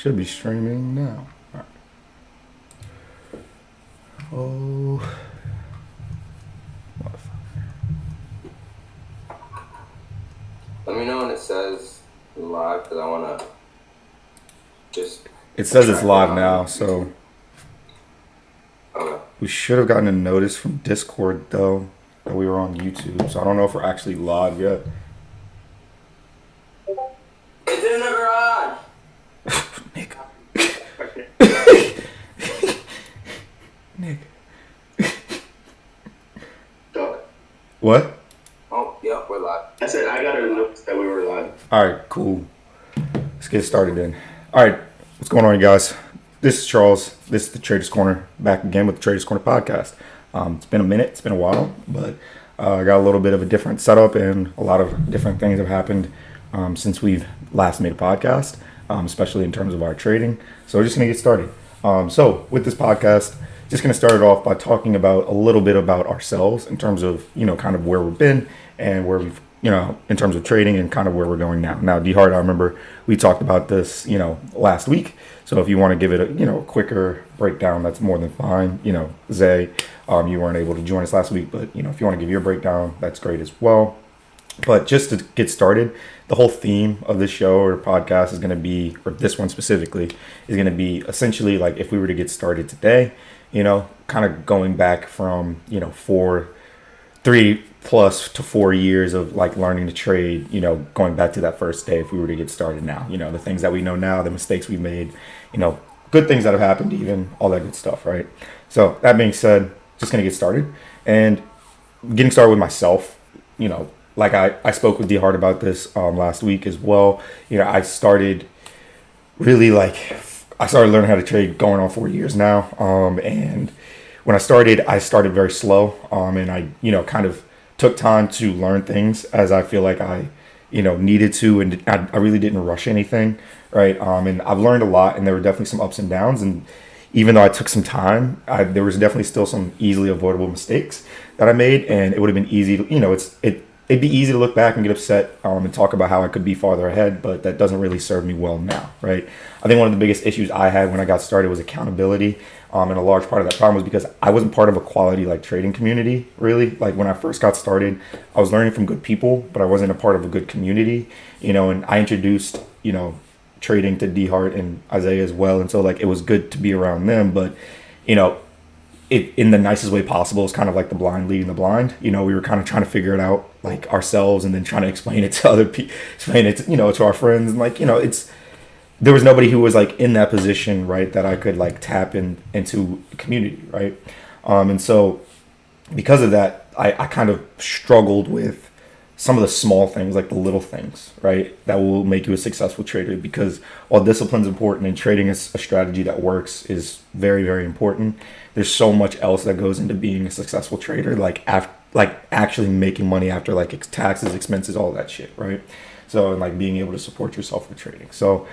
Should be streaming now. All right. Oh, Let me know when it says live because I want to just. it says it's track it live on now, YouTube. so Okay. we should have gotten a notice from Discord though that we were on YouTube. So I don't know if we're actually live yet. It's in the garage! Nick, Nick, Dog. what? Oh, yep, we're live. I said I got a notice that we were live. All right, cool. Let's get started then. All right, what's going on, you guys? This is Charles. This is the Traders Corner. Back again with the Traders Corner podcast. It's been a minute. It's been a while, but I got a little bit of a different setup and a lot of different things have happened since we've last made a podcast, especially in terms of our trading. So we're just gonna get started. So with this podcast, just gonna start it off by talking about a little bit about ourselves in terms of kind of where we've been and where we've in terms of trading and kind of where we're going now. Now, D-Hart, I remember we talked about this, last week. So if you want to give it a quicker breakdown, that's more than fine. Zay, you weren't able to join us last week, but, if you want to give your breakdown, that's great as well. But just to get started, the whole theme of this show or podcast is going to be, or this one specifically, is going to be essentially like if we were to get started today, kind of going back from, 3+ to 4 years of like learning to trade, going back to that first day if we were to get started now, the things that we know now, the mistakes we made, good things that have happened, even all that good stuff, right? So that being said, just going to get started and getting started with myself, like I spoke with D Hart about this last week as well. I started really I started learning how to trade going on 4 years now. And when I started very slow. And I, kind of took time to learn things as I feel like I, needed to. And I really didn't rush anything. Right. And I've learned a lot and there were definitely some ups and downs. And even though I took some time, there was definitely still some easily avoidable mistakes that I made. And it would have been easy to, it'd be easy to look back and get upset and talk about how I could be farther ahead, but that doesn't really serve me well now, right? I think one of the biggest issues I had when I got started was accountability. And a large part of that problem was because I wasn't part of a quality trading community, really. Like when I first got started, I was learning from good people, but I wasn't a part of a good community, and I introduced, trading to D Hart and Isaiah as well. And so it was good to be around them, but, it in the nicest way possible. It's kind of like the blind leading the blind. We were kind of trying to figure it out ourselves and then trying to explain it to other people, explain it to, to our friends. And there was nobody who was in that position, right, that I could tap into a community, right? And so because of that, I kind of struggled with some of the small things, like the little things, right, that will make you a successful trader. Because while discipline's important and trading is a strategy that works is very, very important, there's so much else that goes into being a successful trader, actually making money after taxes, expenses, all that shit, right? So and being able to support yourself with trading. So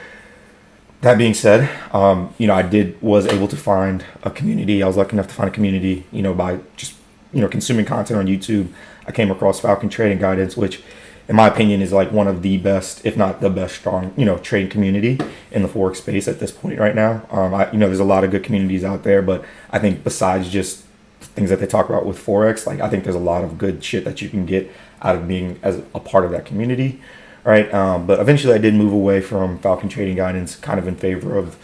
that being said, was able to find a community. I was lucky enough to find a community, by just consuming content on YouTube. I came across Falcon Trading Guidance, which in my opinion is one of the best, if not the best, strong, trading community in the Forex space at this point right now. There's a lot of good communities out there, but I think besides just things that they talk about with Forex, I think there's a lot of good shit that you can get out of being as a part of that community, right? But eventually I did move away from Falcon Trading Guidance kind of in favor of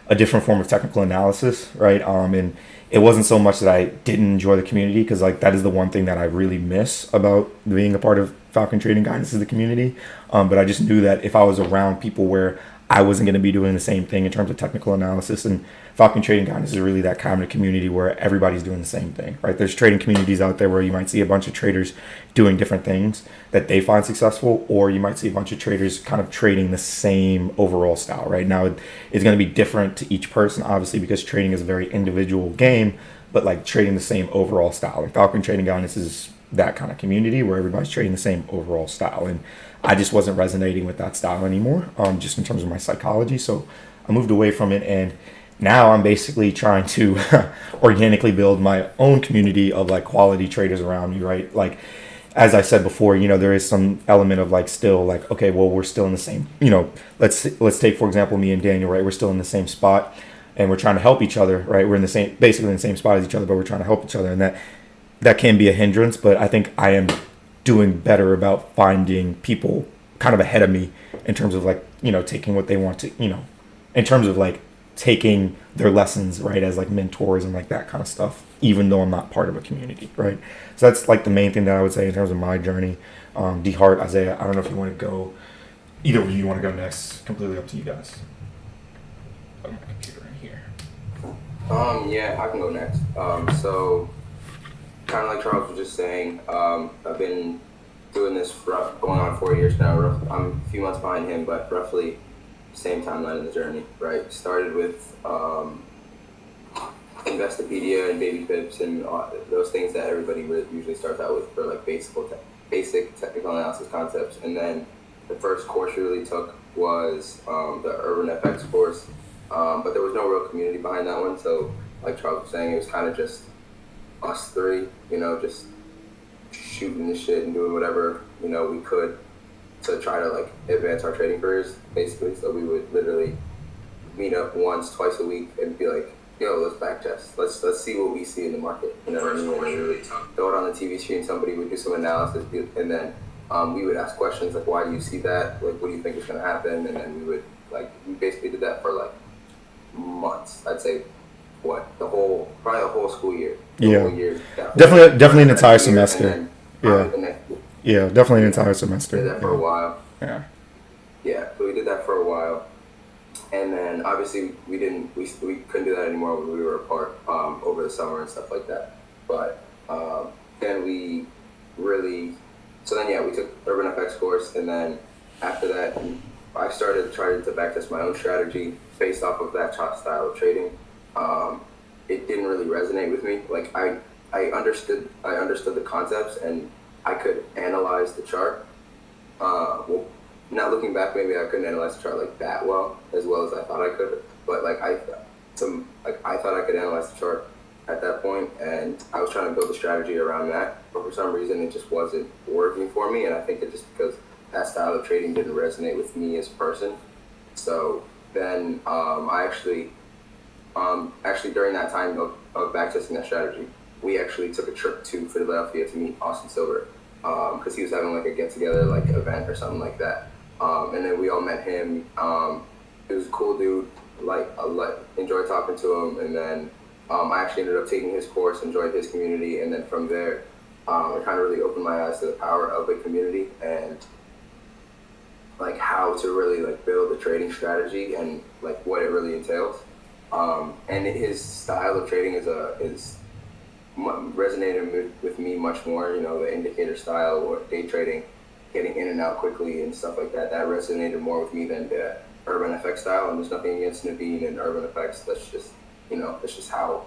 a different form of technical analysis, right? And it wasn't so much that I didn't enjoy the community, because that is the one thing that I really miss about being a part of Falcon Trading Guidance is the community. But I just knew that if I was around people where I wasn't going to be doing the same thing in terms of technical analysis, and Falcon Trading Guidance is really that kind of community where everybody's doing the same thing, right? There's trading communities out there where you might see a bunch of traders doing different things that they find successful, or you might see a bunch of traders kind of trading the same overall style, right? Now, it's going to be different to each person, obviously, because trading is a very individual game, but trading the same overall style. Falcon Trading Guidance is that kind of community where everybody's trading the same overall style. And I just wasn't resonating with that style anymore, just in terms of my psychology. So I moved away from it, and now I'm basically trying to organically build my own community of quality traders around me, right? as I said before, there is some element of like still like, okay, well, we're still in the same, let's take for example me and Daniel, right? We're still in the same spot, and we're trying to help each other, right? We're in the same, basically in the same spot as each other, but we're trying to help each other, and that can be a hindrance. But I think I am doing better about finding people kind of ahead of me in terms of like taking what they want to in terms of like taking their lessons, right, as like mentors and like that kind of stuff, even though I'm not part of a community, right? So that's like the main thing that I would say in terms of my journey. D Hart, Isaiah, I don't know if you want to go, either of you want to go next. Completely up to you guys. Put my computer in here. Yeah, I can go next. So kind of like Charles was just saying, I've been doing this for going on 4 years now. I'm a few months behind him, but roughly same timeline in the journey, right? Started with Investopedia and Baby Pips and those things that everybody usually starts out with for like basic technical analysis concepts. And then the first course we really took was the Urban FX course, but there was no real community behind that one. So like Charles was saying, it was kind of just us three, just shooting the shit and doing whatever, we could to try to like advance our trading careers, basically. So we would literally meet up once, twice a week and be like, yo, let's back test. Let's see what we see in the market. You know what I mean? And really throw it on the TV screen, somebody would do some analysis, and then we would ask questions like, why do you see that? Like, what do you think is going to happen? And then we basically did that for like months. I'd say probably the whole school year. Yeah. Whole year, Definitely an entire semester. Yeah. The next year. Yeah, definitely an entire semester. Did that for a while. Yeah. Yeah, so we did that for a while, and then obviously we couldn't do that anymore when we were apart over the summer and stuff like that. But then we really, we took Urban FX course, and then after that I started trying to backtest my own strategy based off of that style of trading. It didn't really resonate with me. Like I understood the concepts and I could analyze the chart. Well, not looking back, maybe I couldn't analyze the chart like that as well as I thought I could. But I thought I could analyze the chart at that point, and I was trying to build a strategy around that. But for some reason, it just wasn't working for me, and I think it's just because that style of trading didn't resonate with me as a person. So then I actually during that time of backtesting that strategy, we actually took a trip to Philadelphia to meet Austin Silver because he was having like a get-together like event or something like that. And then we all met him. He was a cool dude. Enjoyed talking to him. And then I actually ended up taking his course, enjoyed his community, and then from there, it kind of really opened my eyes to the power of a community and like how to really like build a trading strategy and like what it really entails. And his style of trading is resonated with me much more. The indicator style or day trading, getting in and out quickly and stuff like that. That resonated more with me than the Urban FX style. And there's nothing against Naveen and Urban FX. That's just that's just how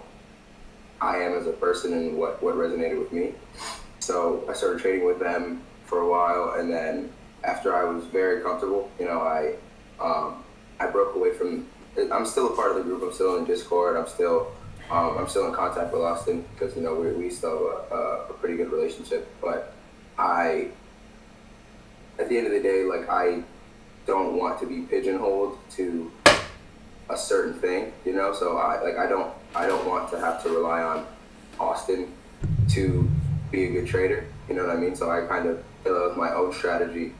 I am as a person and what resonated with me. So I started trading with them for a while, and then after I was very comfortable, I broke away from. I'm still a part of the group. I'm still in Discord. I'm still in contact with Austin because we still have a pretty good relationship. But at the end of the day, like I don't want to be pigeonholed to a certain thing, So I don't want to have to rely on Austin to be a good trader. You know what I mean? So I kind of developed my own strategy.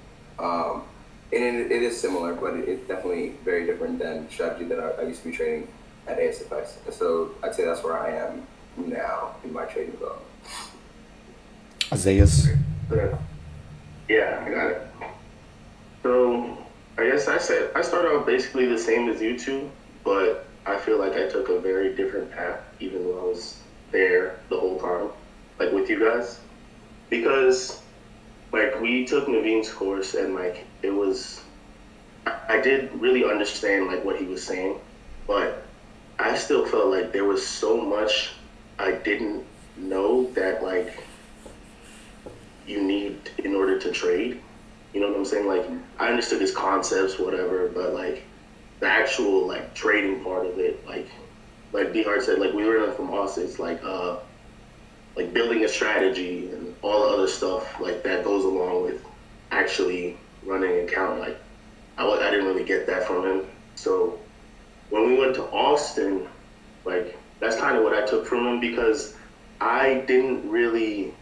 And it is similar, but it's definitely very different than the strategy that I used to be trading at ASFX. And so I'd say that's where I am now in my trading development. Isaiah's. Yeah, I got it. So I guess I started out basically the same as you two, but I feel like I took a very different path, even though I was there the whole time, like with you guys, because like we took Naveen's course and like it was, I did really understand like what he was saying, but I still felt like there was so much I didn't know that like you need in order to trade. You know what I'm saying? Like I understood his concepts, whatever, but like the actual like trading part of it, like D Hart said, like we learned from Austin, it's like building a strategy and all the other stuff like that goes along with actually running an account. Like I didn't really get that from him. So when we went to Austin, like that's kind of what I took from him because I didn't really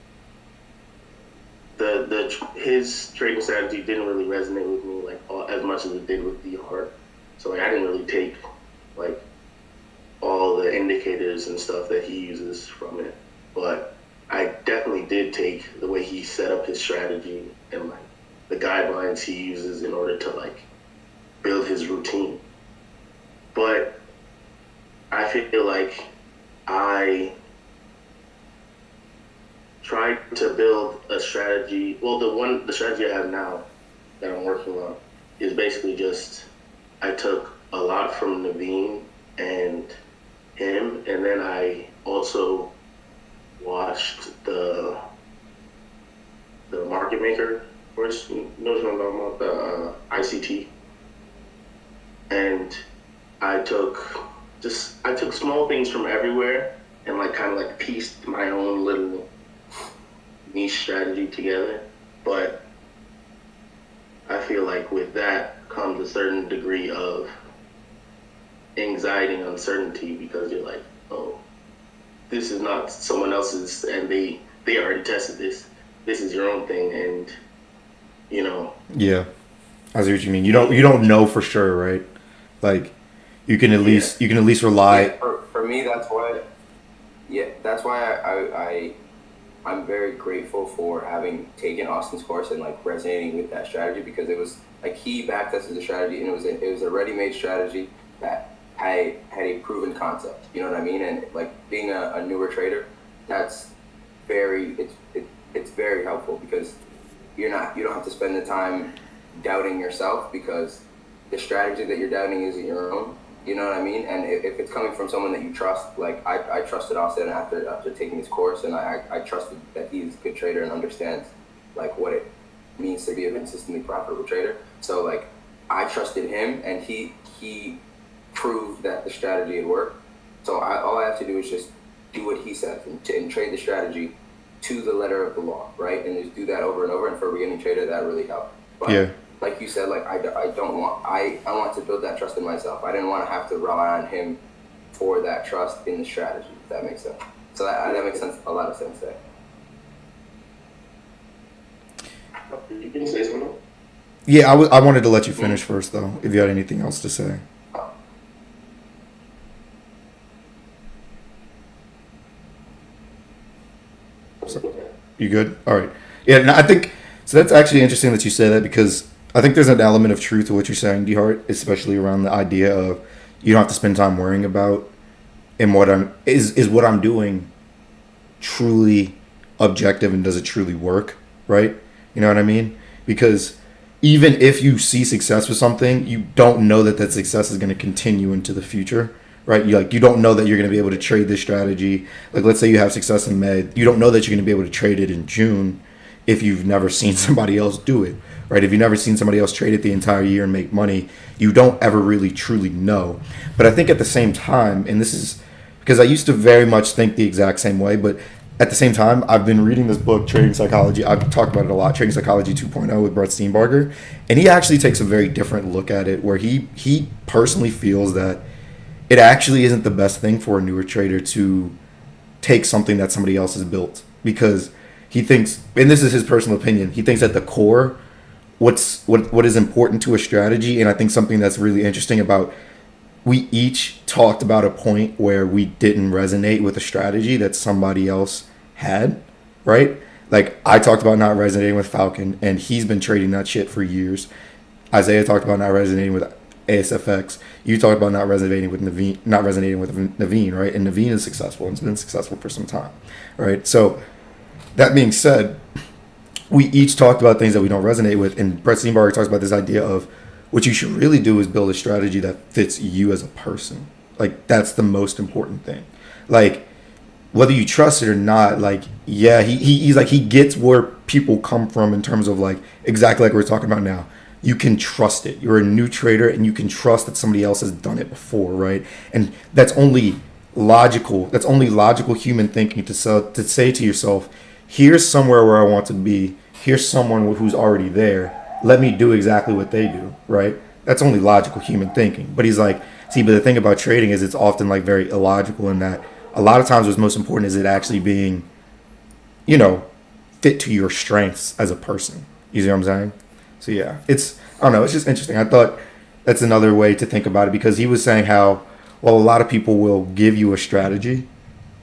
his trading strategy didn't really resonate with me like as much as it did with the Hart. So like I didn't really take like all the indicators and stuff that he uses from it, but I definitely did take the way he set up his strategy and like the guidelines he uses in order to like build his routine. But I feel like I tried to build a strategy. Well, the strategy I have now that I'm working on is basically just I took a lot from Naveen and him, and then I also watched the market maker course. You know what I'm talking about? The ICT, and I took small things from everywhere and like kind of like pieced my own little niche strategy together. But I feel like with that comes a certain degree of anxiety and uncertainty because you're like, oh, this is not someone else's and they already tested this. This is your own thing, and you know. Yeah, I see what you mean. You don't know for sure, right? Like you can at least rely. Yeah, for me, that's why. Yeah, that's why I'm very grateful for having taken Austin's course and like resonating with that strategy because it was like he backed us as a strategy and it was a ready-made strategy that had a proven concept. You know what I mean? And like being a newer trader, that's it's very helpful because you don't have to spend the time doubting yourself because the strategy that you're doubting isn't your own. You know what I mean? And if it's coming from someone that you trust, like I trusted Austin after taking his course, and I trusted that he's a good trader and understands like what it means to be a consistently profitable trader. So like I trusted him, and he proved that the strategy had worked. So all I have to do is just do what he says and trade the strategy to the letter of the law, right? And just do that over and over. And for a beginning trader, that really helped. But Yeah. like you said, like I want to build that trust in myself. I didn't want to have to rely on him for that trust in the strategy. If that makes sense. So that makes sense. A lot of sense there. You can say something. Yeah, I wanted to let you finish first though. If you had anything else to say. You good? All right. Yeah, no, I think so. That's actually interesting that you say that because I think there's an element of truth to what you're saying, DeHart, especially around the idea of you don't have to spend time worrying about and what what I'm doing truly objective and does it truly work, right? You know what I mean? Because even if you see success with something, you don't know that success is going to continue into the future, right? You don't know that you're going to be able to trade this strategy. Like let's say you have success in May, you don't know that you're going to be able to trade it in June if you've never seen somebody else do it, right? If you've never seen somebody else trade it the entire year and make money, you don't ever really truly know. But I think at the same time, and this is because I used to very much think the exact same way, but at the same time, I've been reading this book, Trading Psychology. I've talked about it a lot, Trading Psychology 2.0 with Brett Steenbarger. And he actually takes a very different look at it where he personally feels that it actually isn't the best thing for a newer trader to take something that somebody else has built because he thinks, and this is his personal opinion, he thinks at the core, what is important to a strategy, and I think something that's really interesting about, we each talked about a point where we didn't resonate with a strategy that somebody else had, right? Like I talked about not resonating with Falcon, and he's been trading that shit for years. Isaiah talked about not resonating with ASFX. You talked about not resonating with Naveen, right? And Naveen is successful and has been successful for some time, right? So that being said, we each talked about things that we don't resonate with, and Brett Steenbarger talks about this idea of what you should really do is build a strategy that fits you as a person. Like that's the most important thing. Like whether you trust it or not, like yeah, he's like he gets where people come from in terms of like exactly like we're talking about now. You can trust it. You're a new trader and you can trust that somebody else has done it before, right? And that's only logical. That's only logical human thinking to say to yourself, here's somewhere where I want to be. Here's someone who's already there. Let me do exactly what they do, right? That's only logical human thinking. But he's like, see, but the thing about trading is it's often like very illogical in that a lot of times what's most important is it actually being, you know, fit to your strengths as a person. You see what I'm saying? So yeah, it's, I don't know, it's just interesting. I thought that's another way to think about it because he was saying how, well, a lot of people will give you a strategy.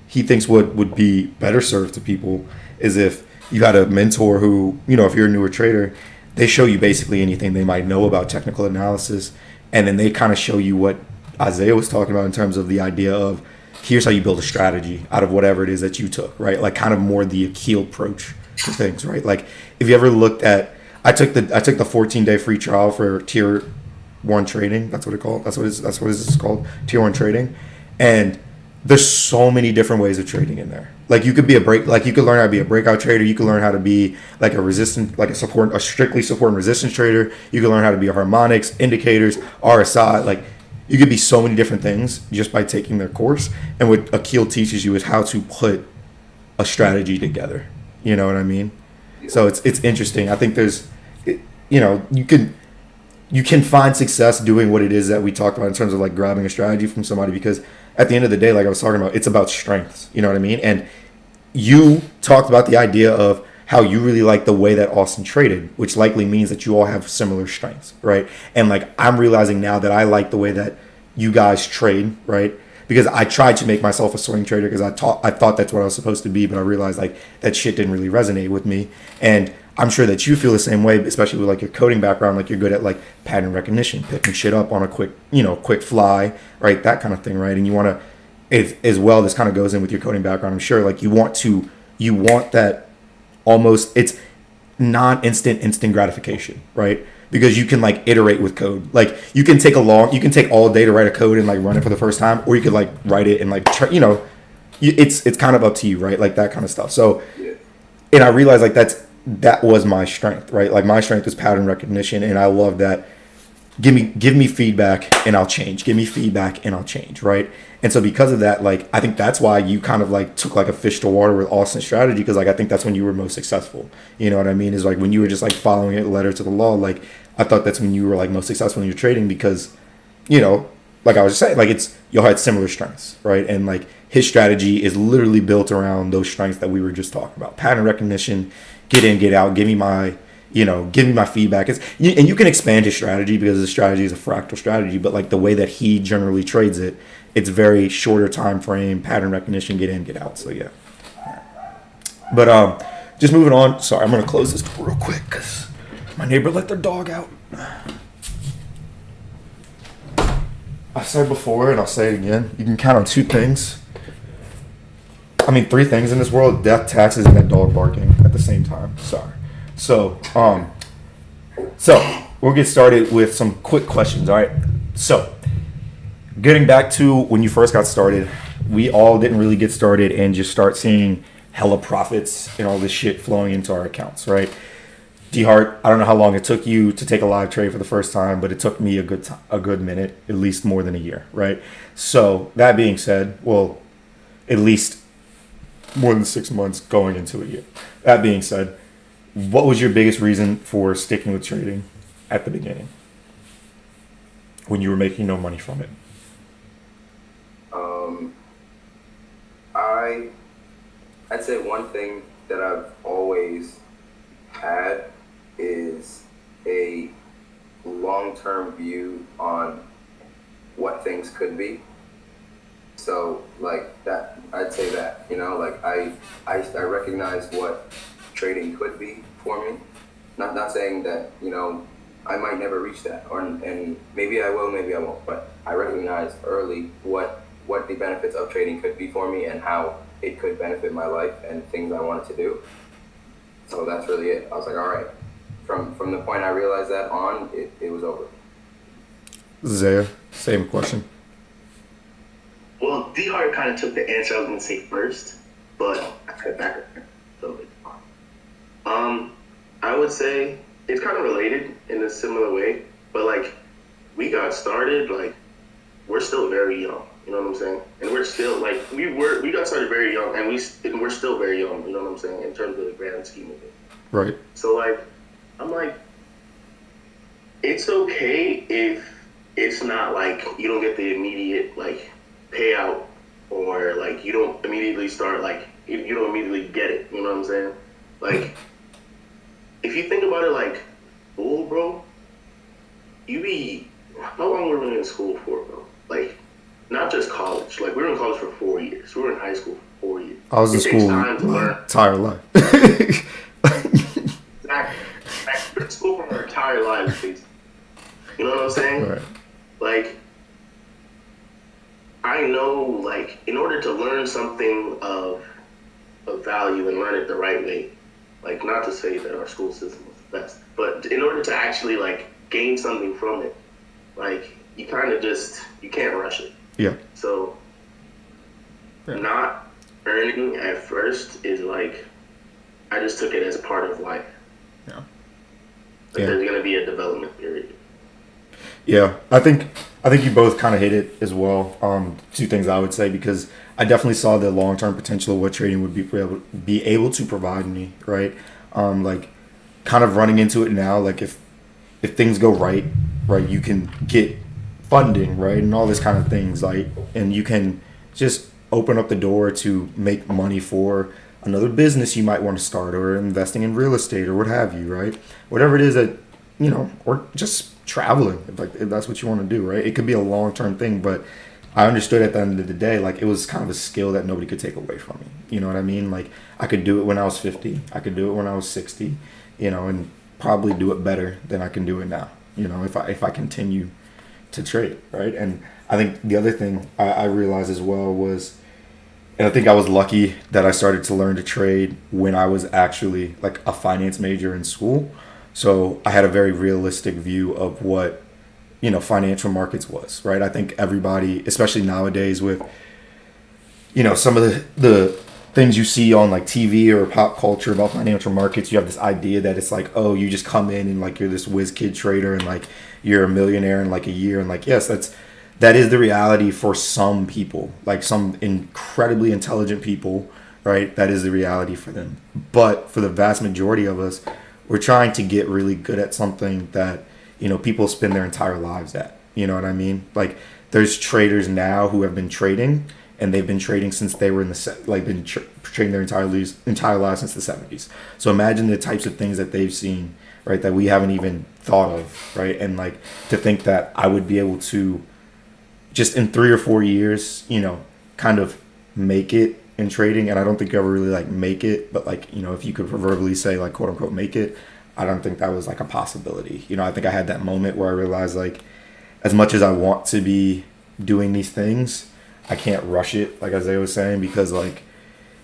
He thinks what would be better served to people is if you had a mentor who, you know, if you're a newer trader, they show you basically anything they might know about technical analysis, and then they kind of show you what Isaiah was talking about in terms of the idea of here's how you build a strategy out of whatever it is that you took, right? Like kind of more the Akil approach to things, right? Like if you ever looked at, I took the 14-day free trial for tier one trading. That's what it called. That's what it's called. Tier one trading, and there's so many different ways of trading in there. Like you could be you could learn how to be a breakout trader. You could learn how to be like a strictly support and resistance trader. You could learn how to be a harmonics, indicators, RSI. Like you could be so many different things just by taking their course. And what Akil teaches you is how to put a strategy together. You know what I mean? So it's interesting. I think you can find success doing what it is that we talked about in terms of like grabbing a strategy from somebody because at the end of the day, like I was talking about, it's about strengths. You know what I mean? And you talked about the idea of how you really like the way that Austin traded, which likely means that you all have similar strengths, right? And like I'm realizing now that I like the way that you guys trade, right? Because I tried to make myself a swing trader because I thought that's what I was supposed to be, but I realized like that shit didn't really resonate with me. And I'm sure that you feel the same way, especially with like your coding background, like you're good at like pattern recognition, picking shit up on a quick fly, right? That kind of thing, right? And you want to, as well, this kind of goes in with your coding background, I'm sure, like you want that almost, it's instant gratification, right? Because you can like iterate with code. Like you can take all day to write a code and like run it for the first time, or you could like write it and like, it's kind of up to you, right? Like that kind of stuff. So, and I realized like that was my strength, right? Like my strength is pattern recognition, and I love that. Give me feedback and I'll change. Give me feedback and I'll change, right? And so because of that, like I think that's why you kind of like took like a fish to water with Austin's strategy, because like I think that's when you were most successful. You know what I mean? Is like when you were just like following it letter to the law. Like I thought that's when you were like most successful in your trading because, like I was just saying, like y'all had similar strengths, right? And like his strategy is literally built around those strengths that we were just talking about: pattern recognition, get in, get out, give me my feedback. And you can expand his strategy because his strategy is a fractal strategy, but like the way that he generally trades it, it's very shorter time frame, pattern recognition, get in, get out. So yeah. But just moving on. Sorry, I'm gonna close this door real quick because my neighbor let their dog out. I said before, and I'll say it again, you can count on three things in this world: death, taxes, and that dog barking at the same time. Sorry. So we'll get started with some quick questions. All right. So getting back to when you first got started, we all didn't really get started and just start seeing hella profits and all this shit flowing into our accounts, right? D-Hart, I don't know how long it took you to take a live trade for the first time, but it took me a good minute, at least more than a year, right? So that being said, well, at least more than 6 months going into a year. That being said, what was your biggest reason for sticking with trading at the beginning when you were making no money from it? I'd say one thing that I've always had is a long-term view on what things could be. So like that, I'd say that, like I recognize what trading could be for me. Not saying that, I might never reach that, and maybe I will, maybe I won't, but I recognized early what the benefits of trading could be for me and how it could benefit my life and things I wanted to do. So that's really it. I was like, all right. From the point I realized that on, it was over. Zaya, same question. Well, D-Hart kind of took the answer I was going to say first, but I cut back a little bit. I would say it's kind of related in a similar way, but like we got started, like we're still very young, You know what I'm saying? And we're still like we got started very young, and we're still very young. You know what I'm saying in terms of the grand scheme of it. Right. So like, I'm like, it's okay if it's not like you don't get the immediate like payout, or like you don't immediately start like you don't immediately get it. You know what I'm saying? Like, if you think about it, like, school, bro, you be how long were we in school for, bro? Like, not just college. Like, we were in college for 4 years. We were in high school for 4 years. I was in It takes school time to my learn. entire life. Exactly. We're in school for our entire lives, basically. You know what I'm saying? Right. Like, I know, like, in order to learn something of value and learn it the right way, like, not to say that our school system was the best, but in order to actually, like, gain something from it, like, you kind of just, you can't rush it. Yeah. So, not earning at first is like, I just took it as part of life. Yeah. Like, Yeah. there's going to be a development period. Yeah, I think you both kind of hit it as well. Two things I would say, because I definitely saw the long term potential of what trading would be able to provide me. Right, like kind of running into it now. Like if things go right, you can get funding, right, and all this kind of things. Like, and you can just open up the door to make money for another business you might want to start, or investing in real estate, or what have you. Right, whatever it is that or just traveling, if that's what you want to do, right? It could be a long term thing, but I understood at the end of the day, like, it was kind of a skill that nobody could take away from me. You know what I mean? Like, I could do it when I was 50, I could do it when I was 60, and probably do it better than I can do it now. If I continue to trade, right? And I think the other thing I realized as well was, and I think I was lucky that I started to learn to trade when I was actually like a finance major in school. So I had a very realistic view of what, financial markets was, right? I think everybody, especially nowadays with, some of the things you see on like TV or pop culture about financial markets, you have this idea that it's like, oh, you just come in and like you're this whiz kid trader and like you're a millionaire in like a year. And like, yes, that is the reality for some people, like some incredibly intelligent people, right? That is the reality for them. But for the vast majority of us, we're trying to get really good at something that, people spend their entire lives at. You know what I mean? Like, there's traders now who have been trading, and they've been trading since they were trading their entire lives since the 70s. So imagine the types of things that they've seen, right, that we haven't even thought of, right? And like, to think that I would be able to just in 3 or 4 years, kind of make it in trading. And I don't think you ever really like make it, but like, if you could proverbially say like, quote unquote, make it, I don't think that was like a possibility. I think I had that moment where I realized, like, as much as I want to be doing these things, I can't rush it, like Isaiah was saying, because like,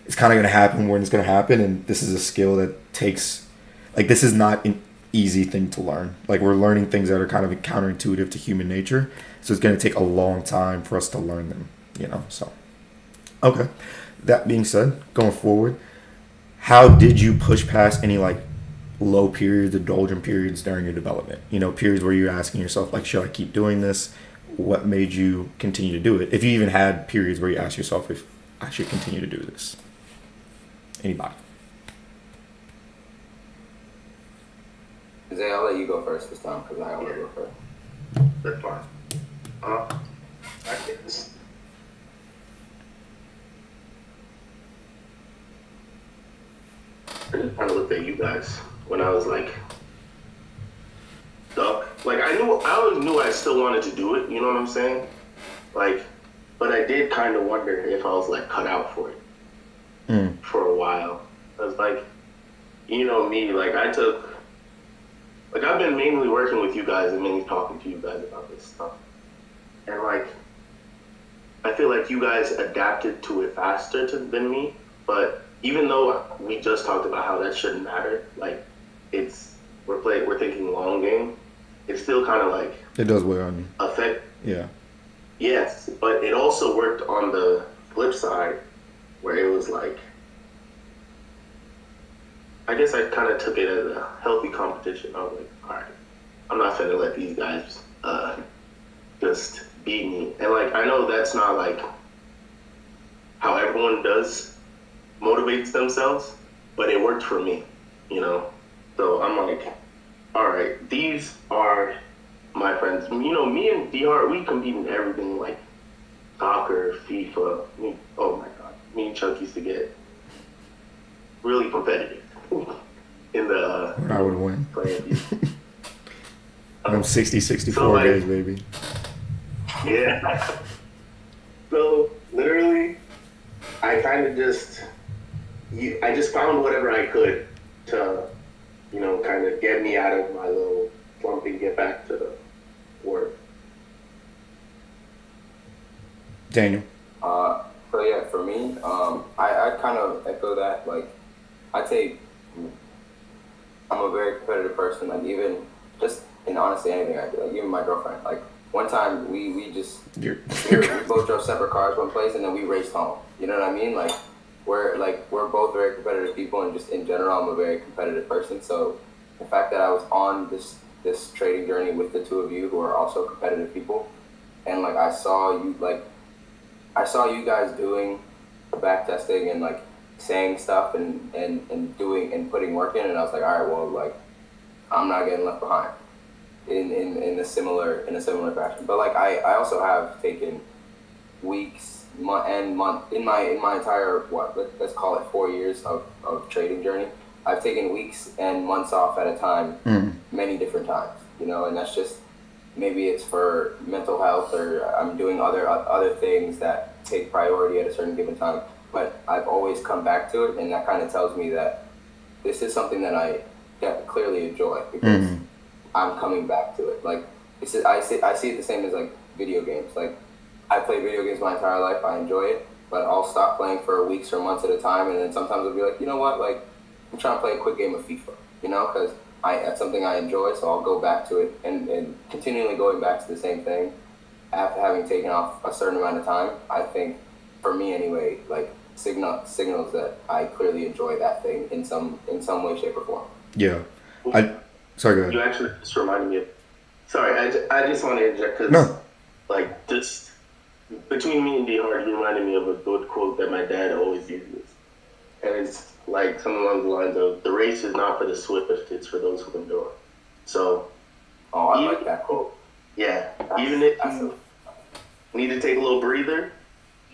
it's kind of going to happen when it's going to happen. And this is a skill that takes, like, this is not an easy thing to learn. Like, we're learning things that are kind of counterintuitive to human nature. So it's going to take a long time for us to learn them, so. Okay. That being said, going forward, how did you push past any like low periods, indulgent periods during your development? Periods where you're asking yourself, like, should I keep doing this? What made you continue to do it? If you even had periods where you asked yourself if I should continue to do this. Anybody? Zay, I'll let you go first this time because I want to go first. That's fine. I guess. I just kind of looked at you guys when I was like stuck. Like, I always knew I still wanted to do it. You know what I'm saying? Like, but I did kind of wonder if I was like cut out for it for a while. I was like, me, like I've been mainly working with you guys and mainly talking to you guys about this stuff. And like, I feel like you guys adapted to it faster than me. But even though we just talked about how that shouldn't matter, like, we're thinking long game. It's still kind of like It does weigh on you. affect. Yeah. Yes, but it also worked on the flip side, where it was like, I guess I kind of took it as a healthy competition. I was like, all right, I'm not finna let these guys just beat me. And like I know that's not like how everyone does motivates themselves, but it worked for me, you know. So I'm like, all right, these are my friends. You know, me and DR, we compete in everything like soccer, FIFA. Oh my god, me and Chuck used to get really competitive in the I would win. playing. I'm 60, 64 So, like, days, baby. Yeah. So literally, I kind of I just found whatever I could to, you know, kind of get me out of my little slump and get back to work. Daniel. So yeah, for me, I kind of echo that. Like, I'd say I'm a very competitive person. Like, even just in honestly anything I do. Like, even my girlfriend. Like, one time we just You're, we both drove separate cars one place and then we raced home. You know what I mean? Like, we're both very competitive people, and just in general, I'm a very competitive person. So the fact that I was on this trading journey with the two of you who are also competitive people, and like I saw you guys doing back testing and like saying stuff and doing and putting work in, and I was like, all right, well, like I'm not getting left behind in a similar fashion. But like I also have taken weeks, month in my entire let's call it 4 years of trading journey. I've taken weeks and months off at a time, many different times, you know, and that's just maybe it's for mental health or I'm doing other things that take priority at a certain given time. But I've always come back to it, and that kind of tells me that this is something that I clearly enjoy because I'm coming back to it. Like I see it the same as like video games. Like I played video games my entire life. I enjoy it, but I'll stop playing for weeks or months at a time, and then sometimes I'll be like, you know what, like I'm trying to play a quick game of FIFA, you know, because that's something I enjoy, so I'll go back to it and continually going back to the same thing after having taken off a certain amount of time. I think, for me anyway, like signals that I clearly enjoy that thing in some way, shape, or form. Yeah. Sorry, go ahead. You actually just reminded me of. Sorry, I just want to interject because, No. like, just between me and D Hard, you reminded me of a good quote that my dad always uses, and it's like something along the lines of, "The race is not for the swift; it's for those who endure." So, I like that quote. Yeah, even if you need to take a little breather,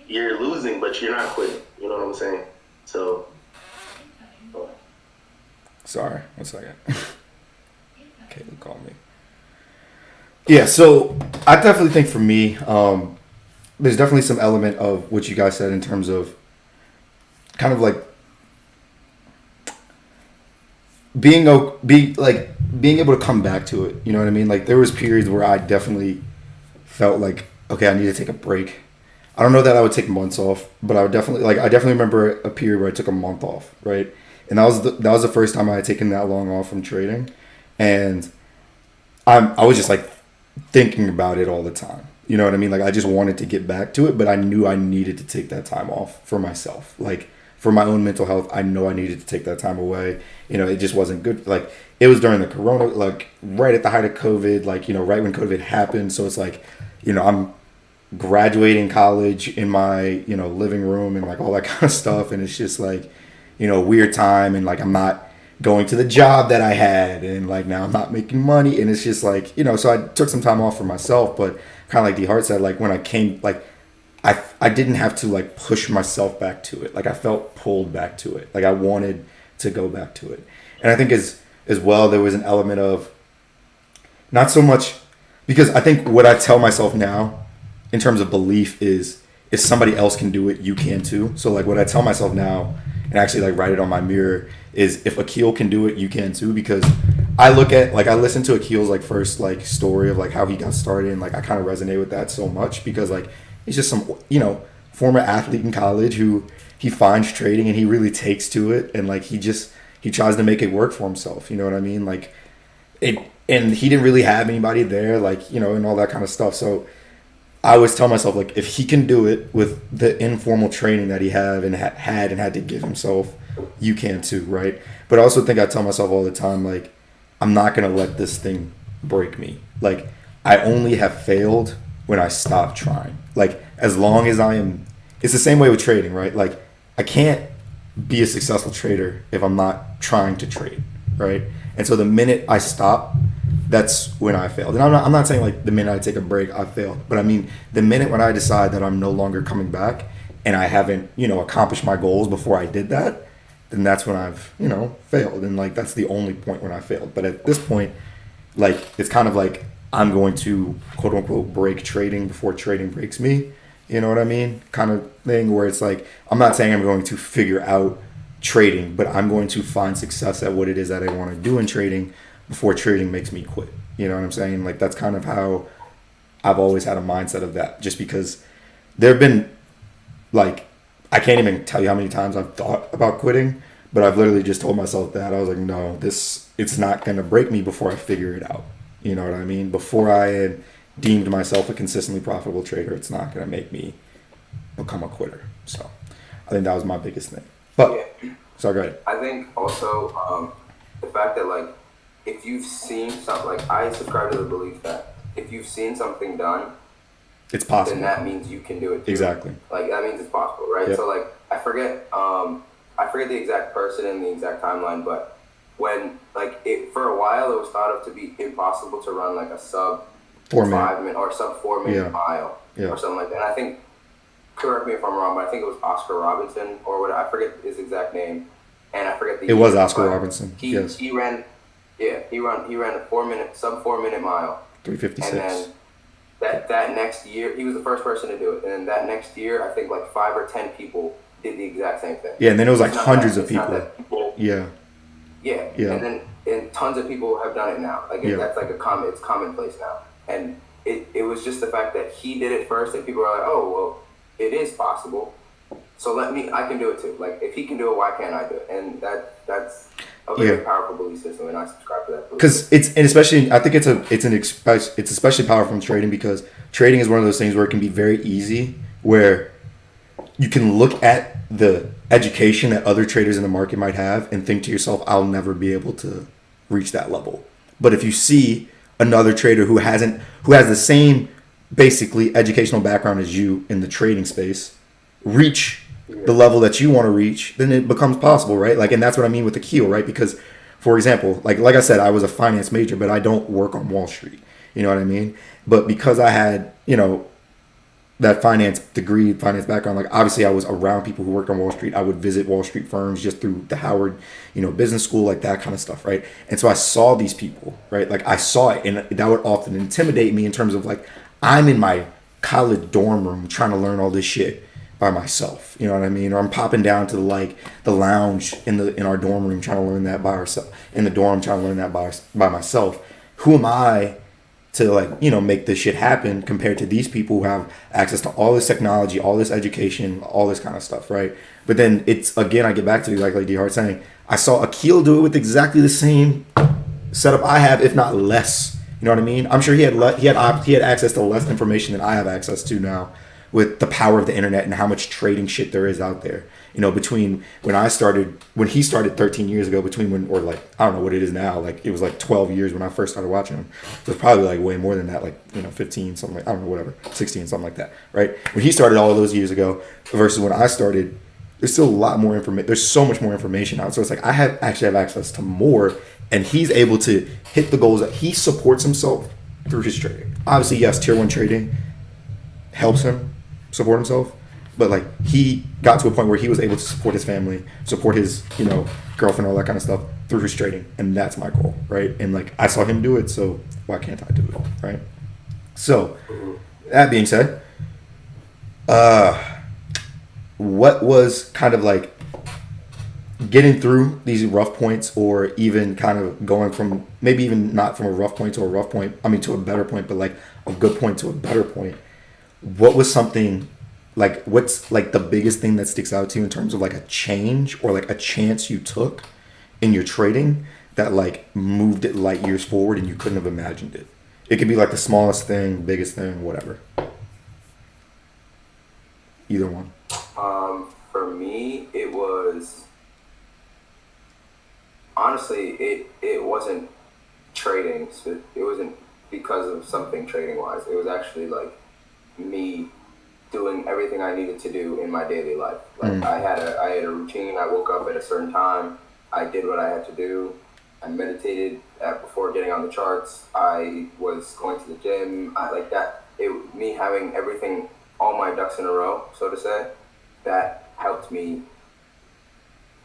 you're losing, but you're not quitting. You know what I'm saying? So. Sorry, 1 second. Caitlin called me. Yeah, so I definitely think for me, there's definitely some element of what you guys said in terms of kind of like being able to come back to it. You know what I mean? Like there was periods where I definitely felt like, okay, I need to take a break. I don't know that I would take months off, but I definitely remember a period where I took a month off, right? And that was the first time I had taken that long off from trading, and I was just like thinking about it all the time. You know what I mean? Like I just wanted to get back to it, but I knew I needed to take that time off for myself. Like for my own mental health, I know I needed to take that time away. You know, it just wasn't good. Like it was during the corona, like right at the height of COVID, like, you know, right when COVID happened. So it's like, you know, I'm graduating college in my, you know, living room and like all that kind of stuff. And it's just like, you know, weird time. And like, I'm not going to the job that I had, and like now I'm not making money. And it's just like, you know, so I took some time off for myself, but kind of like D Hart said, like when I came, like I didn't have to like push myself back to it. Like I felt pulled back to it. Like I wanted to go back to it. And I think as well, there was an element of not so much, because I think what I tell myself now in terms of belief is if somebody else can do it, you can too. So like what I tell myself now, and actually like write it on my mirror, is if Akil can do it, you can too. Because I listen to Akil's like first like story of like how he got started, and like I kind of resonate with that so much because like he's just some, you know, former athlete in college who he finds trading and he really takes to it, and like he tries to make it work for himself. You know what I mean? Like it, and he didn't really have anybody there, like, you know, and all that kind of stuff. So I always tell myself, like, if he can do it with the informal training that he had and had to give himself, you can too, right? But I also think I tell myself all the time, like, I'm not going to let this thing break me. Like, I only have failed when I stop trying. Like as long as I am, it's the same way with trading, right? Like I can't be a successful trader if I'm not trying to trade, right? And so the minute I stop, that's when I failed. And I'm not saying like the minute I take a break, I failed, but I mean the minute when I decide that I'm no longer coming back and I haven't, accomplished my goals before I did that, then that's when I've, failed. And like that's the only point when I failed. But at this point, like it's kind of like I'm going to quote unquote break trading before trading breaks me. You know what I mean? Kind of thing where it's like I'm not saying I'm going to figure out trading, but I'm going to find success at what it is that I want to do in trading before trading makes me quit. You know what I'm saying? Like that's kind of how I've always had a mindset of that. Just because there have been like I can't even tell you how many times I've thought about quitting, but I've literally just told myself that I was like, no, it's not gonna break me before I figure it out. You know what I mean? Before I had deemed myself a consistently profitable trader, it's not gonna make me become a quitter. So I think that was my biggest thing. But Yeah. so go ahead. I think also the fact that like if you've seen something, like I subscribe to the belief that if you've seen something done, It's possible. then that means you can do it too. Exactly. Like that means it's possible, right? Yep. So like I forget the exact person and the exact timeline, but when like it for a while it was thought of to be impossible to run like a sub 4 minute. 5 minute or sub 4 minute Yeah. mile Yeah. or something like that. And I think, correct me if I'm wrong, but I think it was Oscar Robinson or what I forget his exact name, and I forget the. It was year, Oscar but Robinson. Yes. He ran a 4 minute sub 4 minute mile, 356. and then that next year he was the first person to do it, and then that next year I think like 5 or 10 people did the exact same thing. Yeah, and then it was like It's not hundreds that- of it's not people. that people. Yeah. Yeah, Yeah. and tons of people have done it now. Like Yeah. that's like it's commonplace now. And it was just the fact that he did it first, and people are like, oh well, it is possible. So I can do it too. Like if he can do it, why can't I do it? And that's a very powerful belief system, and I subscribe to that. Because especially I think it's especially powerful in trading because trading is one of those things where it can be very easy where you can look at the education that other traders in the market might have and think to yourself, I'll never be able to reach that level. But if you see another trader who has the same basically educational background as you in the trading space reach the level that you want to reach, then it becomes possible, right? Like, and that's what I mean with the keel, right? Because, for example, like I said, I was a finance major, but I don't work on Wall Street. You know what I mean? But because I had, that finance degree, finance background, like obviously I was around people who worked on Wall Street. I would visit Wall Street firms just through the Howard, business school, like that kind of stuff, right? And so I saw these people, right? Like I saw it, and that would often intimidate me in terms of like I'm in my college dorm room trying to learn all this shit by myself, you know what I mean? Or I'm popping down to the lounge in our dorm room trying to learn that by ourselves, in the dorm trying to learn that by myself. Who am I to make this shit happen compared to these people who have access to all this technology, all this education, all this kind of stuff, right? But then it's again, I get back to like D Hart saying, I saw Akil do it with exactly the same setup I have, if not less. You know what I mean? I'm sure he had access to less information than I have access to now, with the power of the internet and how much trading shit there is out there. Between when he started 13 years ago, I don't know what it is now, like it was like 12 years when I first started watching him. So it's probably like way more than that, like 15, something like, I don't know, whatever, 16, something like that, right? When he started all of those years ago versus when I started, there's still a lot more information. There's so much more information out. So it's like I have access to more, and he's able to hit the goals that he supports himself through his trading. Obviously, yes, tier 1 trading helps him support himself, but like he got to a point where he was able to support his family, support his girlfriend, all that kind of stuff through his trading, and that's my goal, right? And like I saw him do it, so why can't I do it, right? So that being said, what was kind of like getting through these rough points, or even kind of going from maybe even not from a rough point to a rough point, to a better point, but like a good point to a better point? What was something like, what's like the biggest thing that sticks out to you in terms of like a change or like a chance you took in your trading that like moved it light years forward and you couldn't have imagined it? It could be like the smallest thing, biggest thing, whatever. Either one. For me, it was honestly it wasn't trading. So it wasn't because of something trading wise. It was actually like me doing everything I needed to do in my daily life. Like I had a routine. I woke up at a certain time. I did what I had to do. I meditated before getting on the charts. I was going to the gym. I like that. Me having everything, all my ducks in a row, so to say, that helped me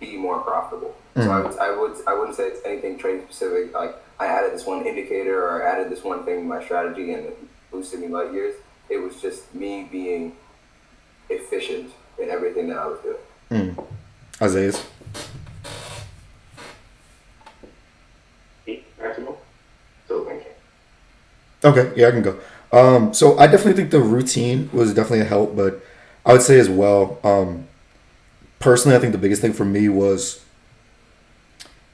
be more profitable. So I wouldn't say it's anything trading specific. Like I added this one indicator or I added this one thing in my strategy and it boosted me light years. It was just me being efficient in everything that I was doing. Isaiah's. Maximum. Still thinking. Okay, yeah, I can go. So I definitely think the routine was definitely a help, but I would say as well, personally, I think the biggest thing for me was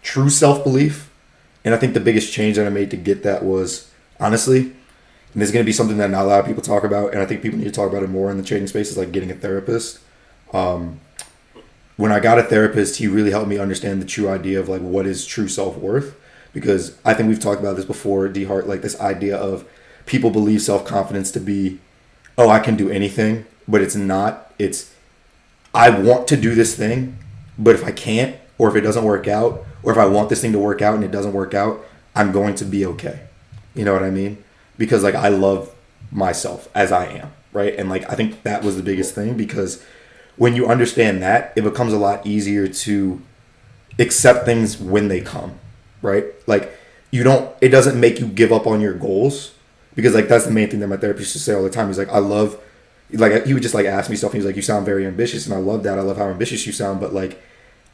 true self belief, and I think the biggest change that I made to get that was honestly, and this is going to be something that not a lot of people talk about, and I think people need to talk about it more in the trading space, is like getting a therapist. When I got a therapist, he really helped me understand the true idea of like what is true self worth, because I think we've talked about this before, D Hart, like this idea of people believe self confidence to be, oh, I can do anything, but it's not. It's I want to do this thing, but if I can't, or if it doesn't work out, or if I want this thing to work out and it doesn't work out, I'm going to be okay. You know what I mean? Because like I love myself as I am, right? And like I think that was the biggest thing, because when you understand that, it becomes a lot easier to accept things when they come, right? Like it doesn't make you give up on your goals, because like that's the main thing that my therapist used to say all the time. He's like, he would just like ask me stuff and he was like, you sound very ambitious, and I love that. I love how ambitious you sound, but like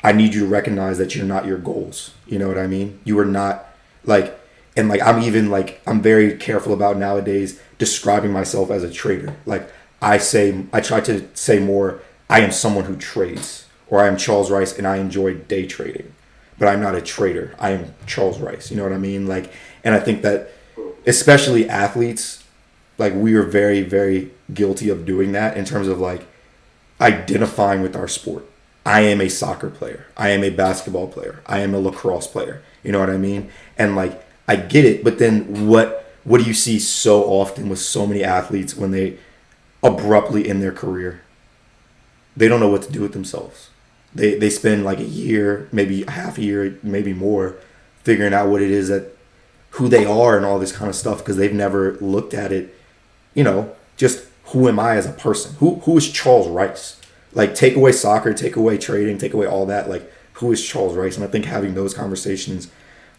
I need you to recognize that you're not your goals. You know what I mean? You are not like, and like I'm very careful about nowadays describing myself as a trader. Like I try to say more, I am someone who trades, or I am Charles Rice and I enjoy day trading, but I'm not a trader. I am Charles Rice. You know what I mean? Like, and I think that especially athletes, like we are very, very guilty of doing that in terms of like identifying with our sport. I am a soccer player. I am a basketball player. I am a lacrosse player. You know what I mean? And like I get it, but then what do you see so often with so many athletes when they abruptly end their career? They don't know what to do with themselves. They spend like a year, maybe half a year, maybe more, figuring out what it is that who they are and all this kind of stuff, because they've never looked at it, just who am I as a person? Who is Charles Rice? Like take away soccer, take away trading, take away all that. Like who is Charles Rice? And I think having those conversations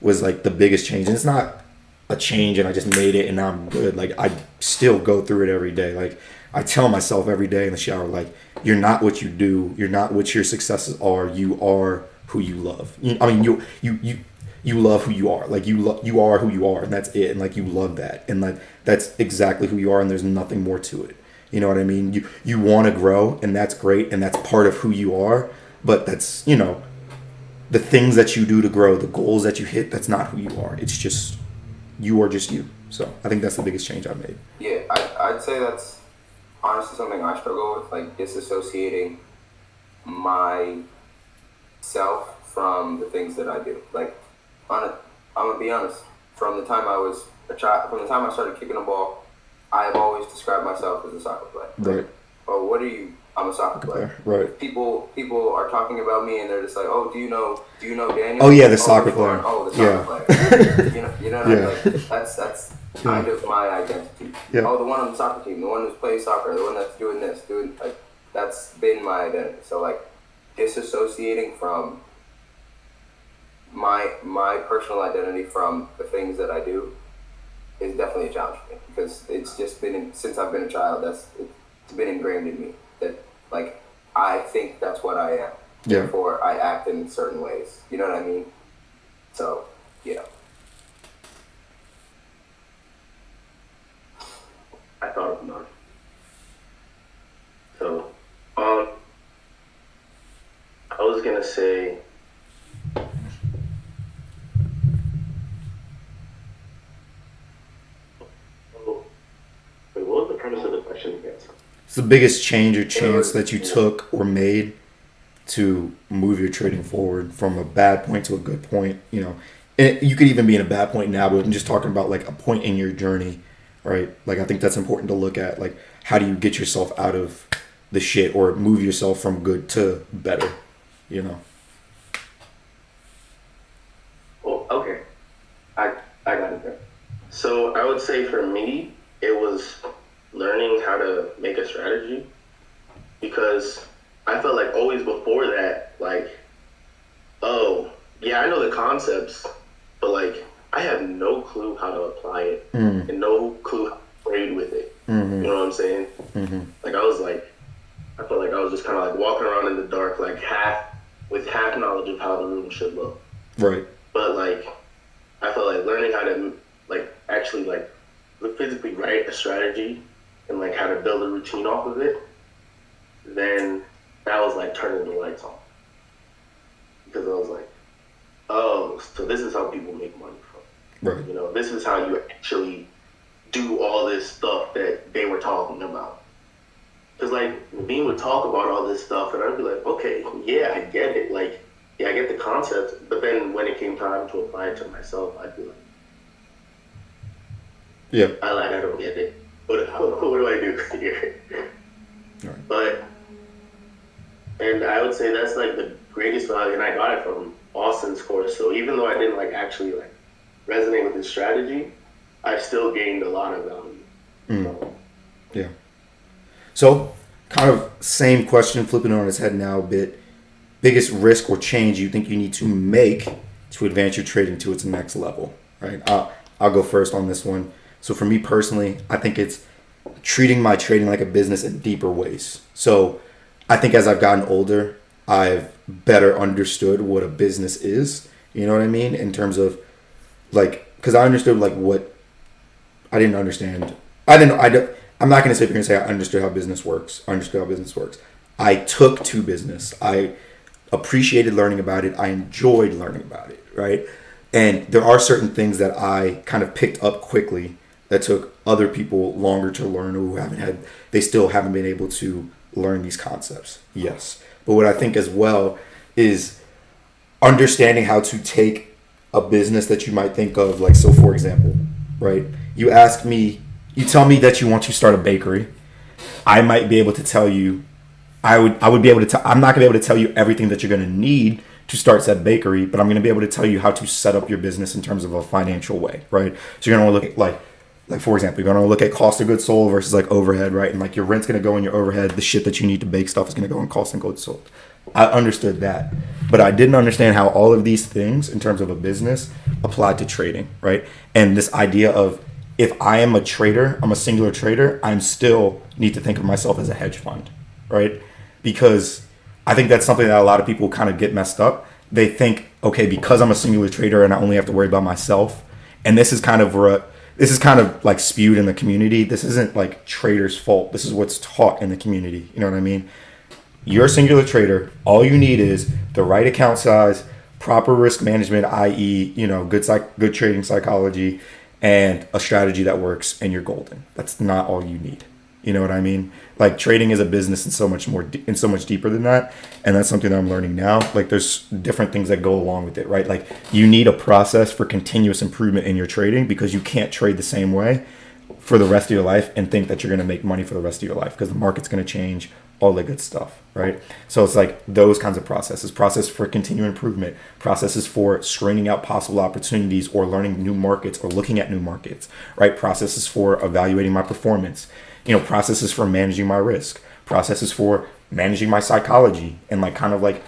was like the biggest change. And it's not a change and I just made it and now I'm good. Like I still go through it every day. Like I tell myself every day in the shower, like you're not what you do. You're not what your successes are. You are who you love. You love who you are. Like you are who you are, and that's it. And like you love that, and like that's exactly who you are, and there's nothing more to it. You know what I mean? You want to grow, and that's great, and that's part of who you are. But that's the things that you do to grow, the goals that you hit. That's not who you are. It's just you are just you. So I think that's the biggest change I've made. Yeah, I'd say that's honestly something I struggle with, like disassociating myself from the things that I do. Like, I'm gonna be honest. From the time I was a child, from the time I started kicking a ball, I have always described myself as a soccer player. Right. Oh, what are you? I'm a soccer player. Right. People are talking about me and they're just like, oh, do you know Daniel? Oh yeah, the soccer player. Oh, the soccer player. you know, Yeah. like, that's kind of my identity. Yeah. Oh, the one on the soccer team, the one who's playing soccer, the one that's doing this, like that's been my identity. So like disassociating from my personal identity from the things that I do is definitely a challenge for me, because it's just been since I've been a child. It's been ingrained in me that like I think that's what I am. Yeah. Therefore, I act in certain ways. You know what I mean? So yeah. I thought of none. So, I was gonna say. Wait, what was the premise of the question again? It's the biggest change or chance that you took or made to move your trading forward from a bad point to a good point. And you could even be in a bad point now, but I'm just talking about like a point in your journey right? Like I think that's important to look at. Like how do you get yourself out of the shit or move yourself from good to better, you know? Well, okay, I I got it there. So I would say for me, it was learning how to make a strategy because I felt like always before that, like, oh, yeah, I know the concepts, but like, I have no clue how to apply it Mm. and no clue how to trade with it. You Mm-hmm. know what I'm saying? Mm-hmm. Like, I felt like I was just kind of like walking around in the dark, like with half knowledge of how the room should look. Right. But like, I felt like learning how to like actually like physically write a strategy and like how to build a routine off of it, then that was like turning the lights on because I was like, oh, so this is how people make money from. Right. You know, this is how you actually do all this stuff that they were talking about. Because like Naveen would talk about all this stuff, and I'd be like, okay, yeah, I get it. Like, yeah, I get the concept, but then when it came time to apply it to myself, I'd be like, Yeah. I don't get it. What do I do here? Right. But and I would say that's like the greatest value, and I got it from Austin's course. So even though I didn't like actually like resonate with his strategy, I still gained a lot of value. Mm. Yeah. So, kind of same question, flipping it on its head now a bit. Biggest risk or change you think you need to make to advance your trading to its next level, right? I'll go first on this one. So for me personally, I think it's treating my trading like a business in deeper ways. So I think as I've gotten older, I've better understood what a business is. You know what I mean? In terms of like, because I understood like what I didn't understand. I'm not going to sit here and say I understood how business works. I understood how business works. I took to business. I appreciated learning about it. I enjoyed learning about it, right? And there are certain things that I kind of picked up quickly that took other people longer to learn or who they still haven't been able to learn these concepts. Yes. But what I think as well is understanding how to take a business that you might think of, like, so for example, right? You tell me that you want to start a bakery. I might be able to tell you I would be able to tell. I'm not going to be able to tell you everything that you're going to need to start said bakery, but I'm going to be able to tell you how to set up your business in terms of a financial way, right? So you're going to look at like for example, you're going to look at cost of goods sold versus like overhead, right? And like your rent's going to go in your overhead. The shit that you need to bake stuff is going to go in cost of goods sold. I understood that, but I didn't understand how all of these things in terms of a business applied to trading, right? And this idea of if I am a trader, I'm a singular trader, I'm still need to think of myself as a hedge fund, right? Because I think that's something that a lot of people kind of get messed up. They think, okay, because I'm a singular trader and I only have to worry about myself, and this is kind of like spewed in the community. This isn't like traders' fault. This is what's taught in the community. You know what I mean? You're a singular trader. All you need is the right account size, proper risk management, i.e., good trading psychology, and a strategy that works, and you're golden. That's not all you need. You know what I mean? Like trading is a business and so much more and so much deeper than that. And that's something that I'm learning now. Like there's different things that go along with it, right? Like you need a process for continuous improvement in your trading because you can't trade the same way for the rest of your life and think that you're going to make money for the rest of your life because the market's going to change, all that good stuff, right? So it's like those kinds of process for continuous improvement, processes for screening out possible opportunities or learning new markets or looking at new markets, right? Processes for evaluating my performance, processes for managing my risk, processes for managing my psychology, and like kind of like,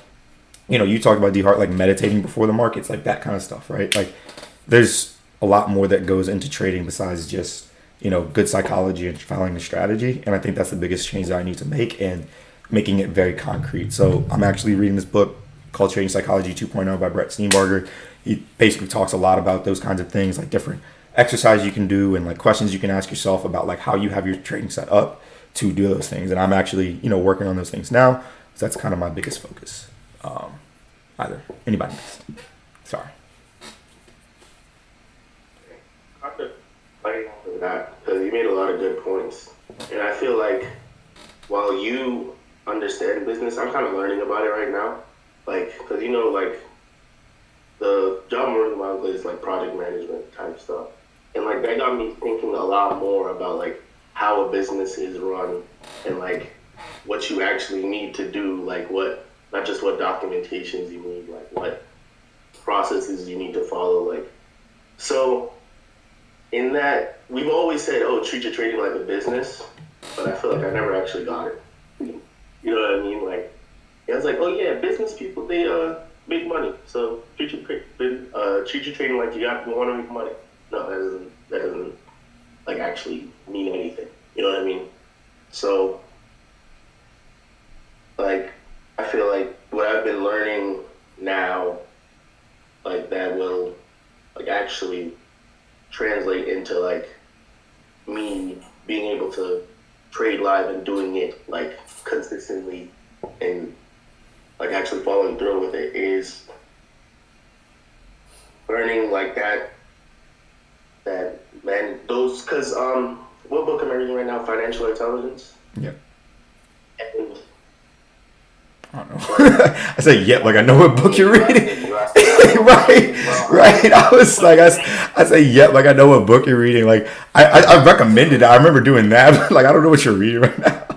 you talked about D Hart, like meditating before the markets, like that kind of stuff, right? Like there's a lot more that goes into trading besides just, good psychology and following the strategy. And I think that's the biggest change that I need to make and making it very concrete. So I'm actually reading this book called Trading Psychology 2.0 by Brett Steenbarger. He basically talks a lot about those kinds of things, like different exercise you can do and like questions you can ask yourself about like how you have your trading set up to do those things. And I'm actually, working on those things now. So that's kind of my biggest focus. Either anybody next. Sorry. I could play off of that because you made a lot of good points. And I feel like while you understand business, I'm kind of learning about it right now. Like, because like the job I'm working about is like project management type stuff. And like that got me thinking a lot more about like how a business is run and like what you actually need to do, like what not just what documentations you need, like what processes you need to follow. Like so in that we've always said, oh, treat your trading like a business, but I feel like I never actually got it. You know what I mean? Like I was like, oh yeah, business people they make money, so treat your trading like you want to make money. No, that doesn't like actually mean anything. You know what I mean? So like I feel like what I've been learning now, like that will like actually translate into like me being able to trade live and doing it like consistently and like actually following through with it is learning like that man those because what book am I reading right now? Financial Intelligence. Yeah. And I don't know. I say, yep, like I know what book you're reading. Right, right. I was like, I say, yep, like I know what book you're reading. Like I recommended it. I remember doing that, but like I don't know what you're reading right now.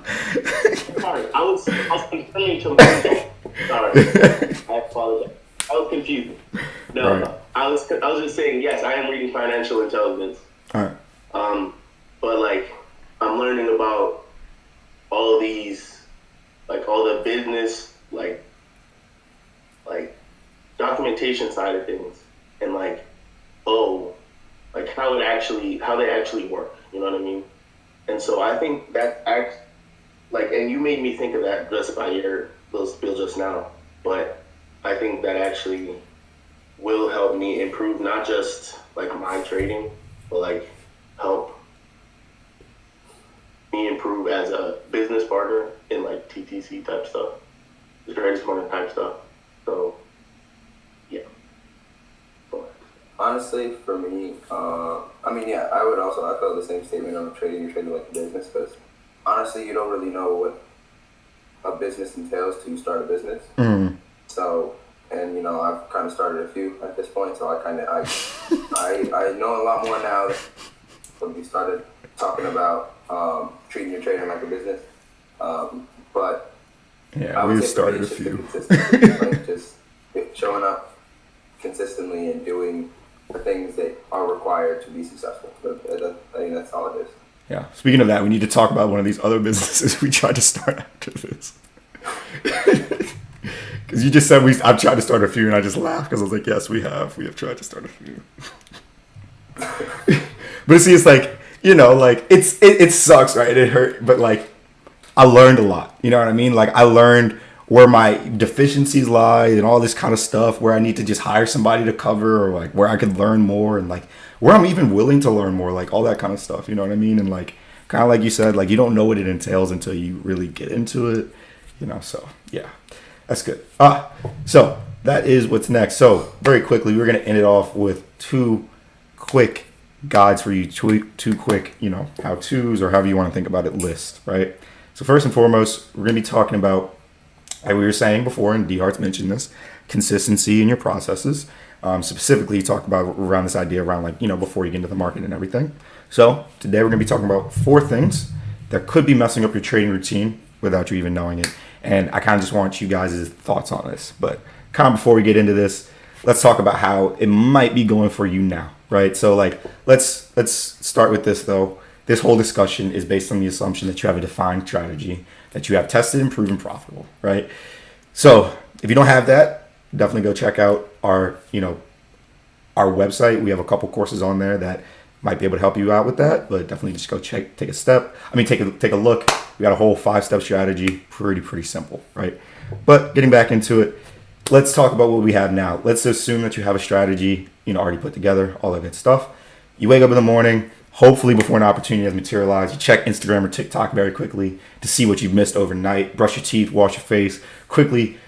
Sorry, I was confused. Sorry, I apologize. I was confused. No, Right. I was just saying yes. I am reading Financial Intelligence. All right. But like I'm learning about all these, like all the business, like documentation side of things, and like oh, like how they actually work. You know what I mean? And so I think that like, and you made me think of that just by your little spiel just now. But I think that actually will help me improve not just like my trading, but like help me improve as a business partner in like TTC type stuff, the trade partner type stuff. So yeah. Honestly, for me, I mean, yeah, I would also echo the same statement on trading. You're trading like a business because honestly, you don't really know what a business entails till you start a business. Mm. So, and you know, I've kind of started a few at this point, so I know a lot more now when we started talking about treating your trading like a business. But Yeah, I would we've say for me, started a it's just the few. consistency, like just showing up consistently and doing the things that are required to be successful. I think that's all it is. Yeah. Speaking of that, we need to talk about one of these other businesses we tried to start after this. Because you just said I've tried to start a few, and I just laughed because I was like, yes, we have tried to start a few. But see, it's like, you know, like it sucks, right? It hurt, but like I learned a lot. You know what I mean? Like I learned where my deficiencies lie and all this kind of stuff, where I need to just hire somebody to cover, or like where I could learn more, and like where I'm even willing to learn more, like all that kind of stuff. You know what I mean? And like kind of like you said, like you don't know what it entails until you really get into it. You know, so yeah, that's good. So that is what's next. So very quickly, we're gonna end it off with two quick guides for you, two quick, you know, how to's or however you want to think about it list, right? So first and foremost, we're gonna be talking about, like we were saying before, and D Hart's mentioned this, consistency in your processes. Specifically, talk about around this idea around like, you know, before you get into the market and everything. So today we're gonna be talking about 4 things that could be messing up your trading routine without you even knowing it. And I kind of just want you guys' thoughts on this. But kind of before we get into this, let's talk about how it might be going for you now, right? So like let's start with this though. This whole discussion is based on the assumption that you have a defined strategy, that you have tested and proven profitable, right? So if you don't have that, definitely go check out our website. We have a couple courses on there that might be able to help you out with that, but definitely just go take a look. We got a whole 5-step strategy, pretty simple, right? But getting back into it, let's talk about what we have now. Let's assume that you have a strategy, already put together, all that good stuff. You wake up in the morning, hopefully before an opportunity has materialized. You check Instagram or TikTok very quickly to see what you've missed overnight. Brush your teeth, wash your face quickly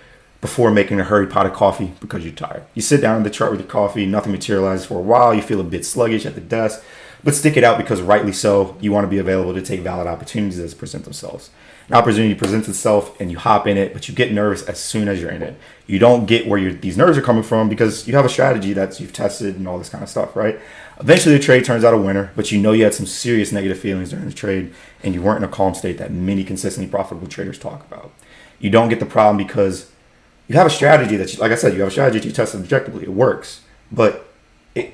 before making a hurried pot of coffee because you're tired. You sit down in the chart with your coffee, nothing materializes for a while. You feel a bit sluggish at the desk, but stick it out because rightly so, you want to be available to take valid opportunities as present themselves. An opportunity presents itself and you hop in it, but you get nervous as soon as you're in it. You don't get where these nerves are coming from because you have a strategy that you've tested and all this kind of stuff, right? Eventually the trade turns out a winner, but you know you had some serious negative feelings during the trade and you weren't in a calm state that many consistently profitable traders talk about. You don't get the problem because you have a strategy that, like I said, you have a strategy that you tested objectively. It works, but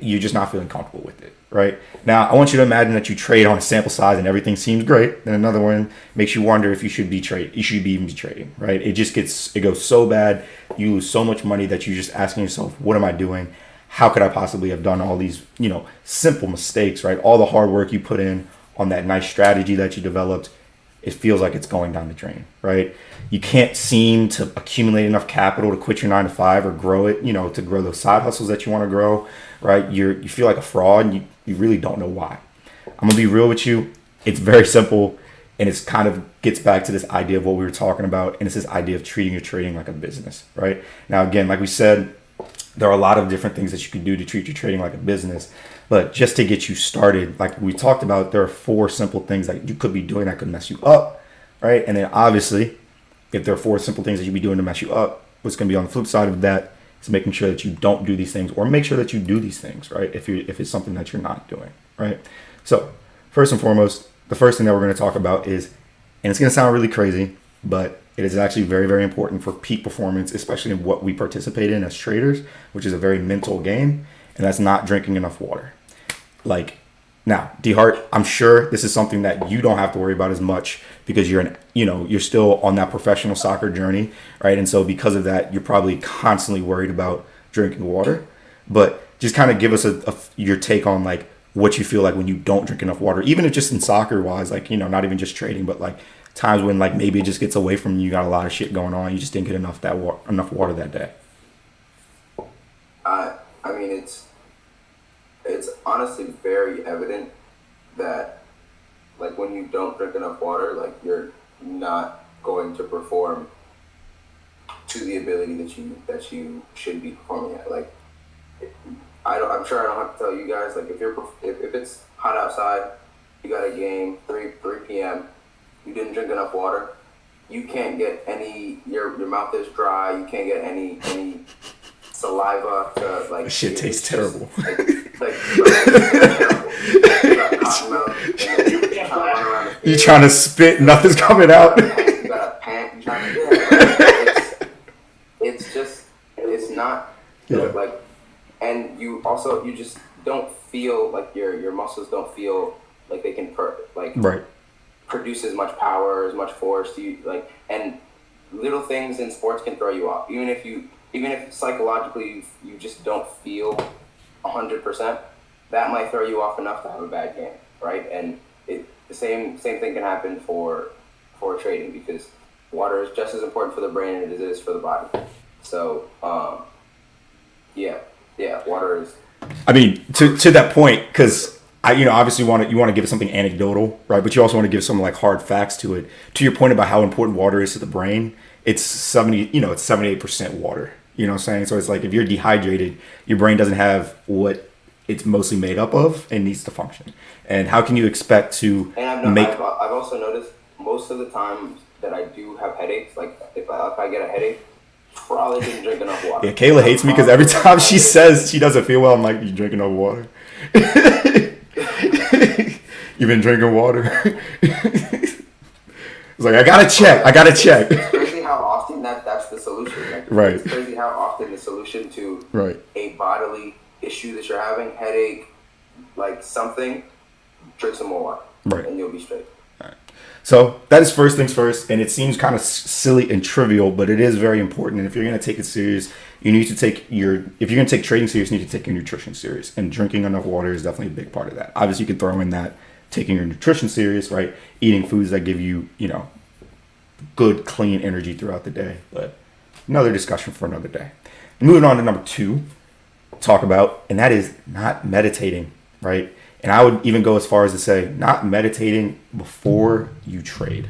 you're just not feeling comfortable with it, right? Now, I want you to imagine that you trade on a sample size and everything seems great. Then another one makes you wonder if you should be even be trading, right? It goes so bad, you lose so much money that you're just asking yourself, what am I doing? How could I possibly have done all these, simple mistakes, right? All the hard work you put in on that nice strategy that you developed, it feels like it's going down the drain, right? You can't seem to accumulate enough capital to quit your 9 to 5 or grow it, to grow those side hustles that you want to grow, right? You feel like a fraud and you really don't know why. I'm gonna be real with you. It's very simple and it's kind of gets back to this idea of what we were talking about. And it's this idea of treating your trading like a business, right? Now, again, like we said, there are a lot of different things that you can do to treat your trading like a business. But just to get you started, like we talked about, there are 4 simple things that you could be doing that could mess you up, right? And then obviously, if there are 4 simple things that you'd be doing to mess you up, what's going to be on the flip side of that is making sure that you don't do these things or make sure that you do these things, right? If it's something that you're not doing, right? So first and foremost, the first thing that we're going to talk about is, and it's going to sound really crazy, but it is actually very, very important for peak performance, especially in what we participate in as traders, which is a very mental game, and that's not drinking enough water. Like, now, D-Hart, I'm sure this is something that you don't have to worry about as much because you're still on that professional soccer journey, right? And so because of that, you're probably constantly worried about drinking water. But just kind of give us your take on like what you feel like when you don't drink enough water, even if just in soccer wise, like, not even just trading, but like times when like maybe it just gets away from you, you got a lot of shit going on, you just didn't get enough water that day. I mean, it's honestly very evident that like when you don't drink enough water, like you're not going to perform to the ability that you should be performing at. Like I'm sure I don't have to tell you guys, like if it's hot outside, you got a game 3 p.m. you didn't drink enough water, you can't get your mouth is dry, you can't get any saliva to like. This shit tastes terrible. You're trying to spit, nothing's coming out. You got a pant. It's not like, and you just don't feel like your muscles don't feel like they can right. produce as much power, as much force. And little things in sports can throw you off. Even if psychologically you just don't feel 100%, that might throw you off enough to have a bad game, right? And the same thing can happen for trading because water is just as important for the brain as it is for the body. So, water is. I mean, to that point, because obviously you want to give something anecdotal, right? But you also want to give some like hard facts to it. To your point about how important water is to the brain, it's 78% water. You know what I'm saying? So it's like if you're dehydrated, your brain doesn't have what it's mostly made up of and needs to function. And how can you expect to make? I've also noticed most of the times that I do have headaches, like if I get a headache, probably didn't drink enough water. Yeah, Kayla hates me because every time she says she doesn't feel well, I'm like, you drinking enough water? You've been drinking water? It's like, I gotta check. It's crazy how often that's the solution. Like, right. It's crazy how often the solution to right. a bodily issue that you're having, headache, like something, drink some more water. Right. And you'll be straight. So that is first things first, and it seems kind of silly and trivial, but it is very important. And if you're going to take it serious, if you're going to take trading serious, you need to take your nutrition serious. And drinking enough water is definitely a big part of that. Obviously, you can throw in that taking your nutrition serious, right? Eating foods that give you, good, clean energy throughout the day. But another discussion for another day. Moving on to number 2, talk about, and that is not meditating, right? And I would even go as far as to say not meditating before you trade.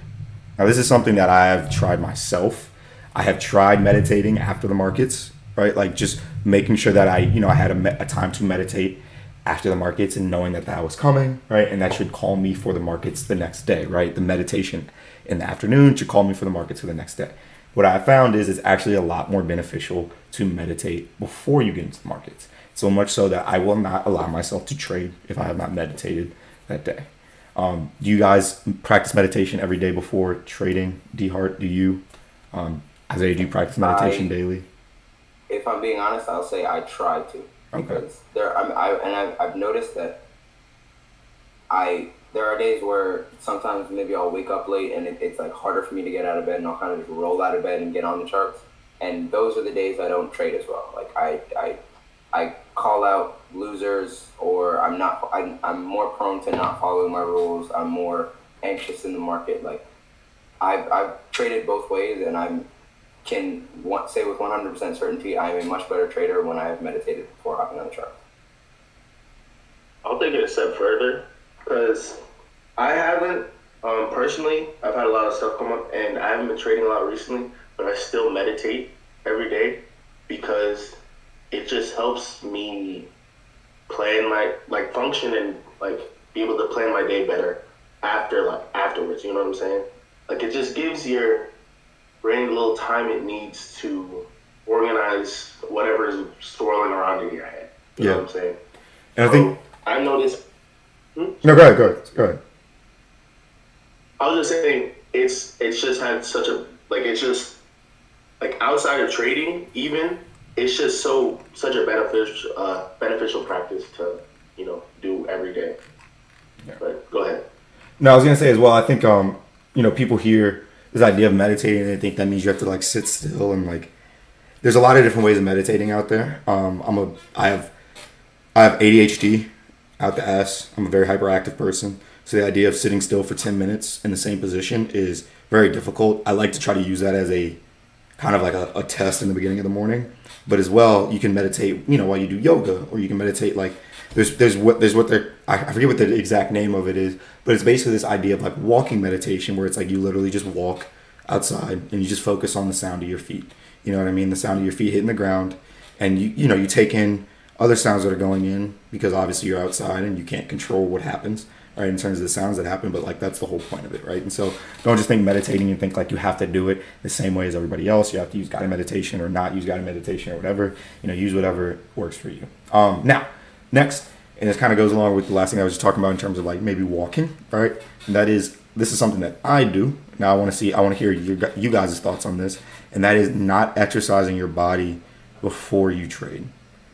Now, this is something that I have tried myself. I have tried meditating after the markets, right? Like just making sure that I had a time to meditate. after the markets and knowing that that was coming, right? And that should call me for the markets the next day, right? The meditation in the afternoon should call me for the markets for the next day. What I found is it's actually a lot more beneficial to meditate before you get into the markets. So much so that I will not allow myself to trade if I have not meditated that day. Do you guys practice meditation every day before trading? D Hart, do you? Isaiah, do you practice meditation I, daily? if I'm being honest, I'll say I try to, Okay. because I've noticed that there are days where sometimes maybe I'll wake up late and it's like harder for me to get out of bed, and I'll kind of just roll out of bed and get on the charts. And those are the days I don't trade as well. Like I call out losers, or I'm more prone to not following my rules. I'm more anxious in the market. Like I've traded both ways, and say with 100% certainty I am a much better trader when I have meditated before hopping on the chart. I'll take it a step further because I haven't, personally, I've had a lot of stuff come up and I haven't been trading a lot recently, but I still meditate every day because it just helps me plan like function and like be able to plan my day better afterwards, you know what I'm saying? Like it just gives your brain a little time it needs to organize whatever is swirling around in your head. You know what I'm saying? And I think I noticed. no, go ahead. I was just saying it's just had such a it's just like outside of trading even it's just such a beneficial practice to do every day. Yeah. But go ahead. No, I was gonna say as well. I think people hear this idea of meditating and they think that means you have to like sit still and like. There's a lot of different ways of meditating out there. I have ADHD out the ass. I'm a very hyperactive person. So the idea of sitting still for 10 minutes in the same position is very difficult. I like to try to use that as a kind of like a test in the beginning of the morning. But as well, you can meditate, while you do yoga, or you can meditate like there's what they're I forget what the exact name of it is, but it's basically this idea of like walking meditation where it's like you literally just walk outside and you just focus on the sound of your feet. You know what I mean? The sound of your feet hitting the ground, and you take in other sounds that are going in because obviously you're outside and you can't control what happens, right, in terms of the sounds that happen, but like that's the whole point of it, right? And so don't just think meditating and think like you have to do it the same way as everybody else. You have to use guided meditation or not use guided meditation or whatever. Use whatever works for you. Now, next, and this kind of goes along with the last thing I was just talking about in terms of like maybe walking, right? And this is something that I do. Now I want to hear you guys' thoughts on this, and that is not exercising your body before you trade.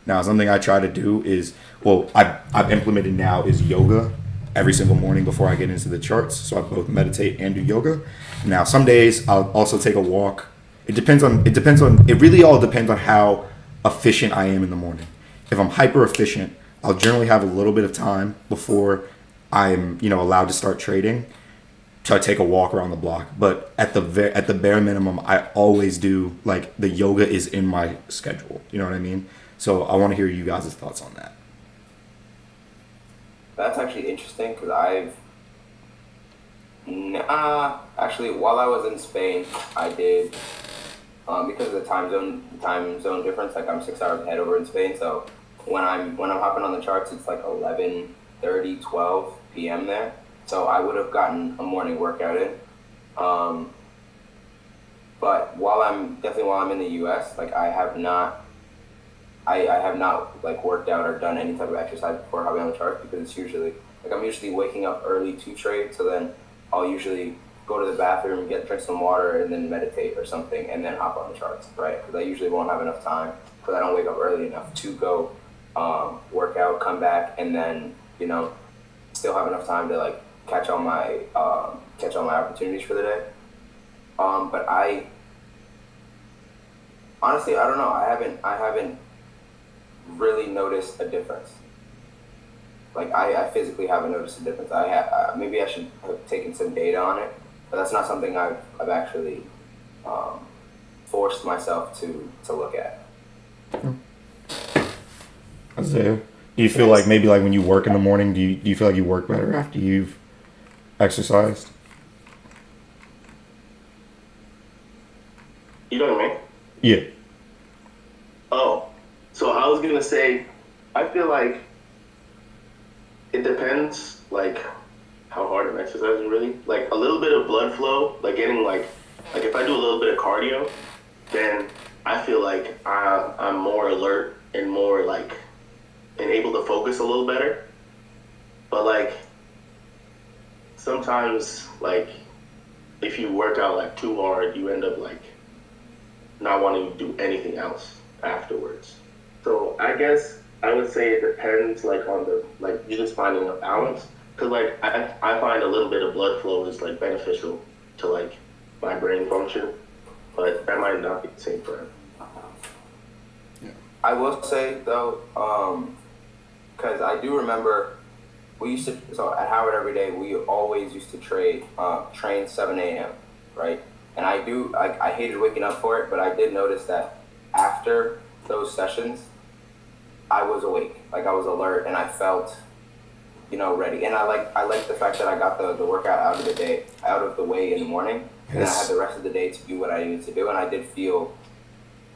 Now, something I try to do is, I've implemented now is yoga every single morning before I get into the charts. So I both meditate and do yoga. Now, some days I'll also take a walk. It really all depends on how efficient I am in the morning. If I'm hyper efficient, I'll generally have a little bit of time before I'm, allowed to start trading. So I take a walk around the block, but at the bare minimum, I always do like the yoga is in my schedule. You know what I mean? So I want to hear you guys' thoughts on that. That's actually interesting because actually while I was in Spain, I did because of the time zone difference. Like I'm 6 hours ahead over in Spain, so when I'm hopping on the charts, it's like 11:30, 12 p.m. there. So I would have gotten a morning workout in. But while I'm in the U.S., like I have not like worked out or done any type of exercise before hopping on the charts because it's usually like I'm usually waking up early to trade. So then I'll usually go to the bathroom, drink some water, and then meditate or something, and then hop on the charts, right? Because I usually won't have enough time because I don't wake up early enough to go work out, come back, and then still have enough time to like catch all my opportunities for the day. But I honestly I don't know. I haven't really noticed a difference. Like I physically haven't noticed a difference. Maybe I should have taken some data on it, but that's not something I've actually forced myself to look at. Isaiah, do you feel like maybe like when you work in the morning, do you feel like you work better after you've exercised? You know what I mean? Yeah. Oh, so I was gonna say, I feel like it depends, like, how hard I'm exercising, really. Like, a little bit of blood flow, like getting, like if I do a little bit of cardio, then I feel like I'm more alert and more, like, and able to focus a little better. But, like, sometimes, like, if you work out, like, too hard, you end up, like, not wanting to do anything else afterwards. So I guess I would say it depends, like, on the, like, you're just finding a balance. Because, like, I find a little bit of blood flow is, like, beneficial to, like, my brain function. But that might not be the same for him. I will say though, because I do remember we used to, so at Howard every day we always used to train 7 a.m. right, and I hated waking up for it, but I did notice that after those sessions I was awake, like I was alert, and I felt, ready, and I like the fact that I got the workout out of the way in the morning, and I had the rest of the day to do what I needed to do, and I did feel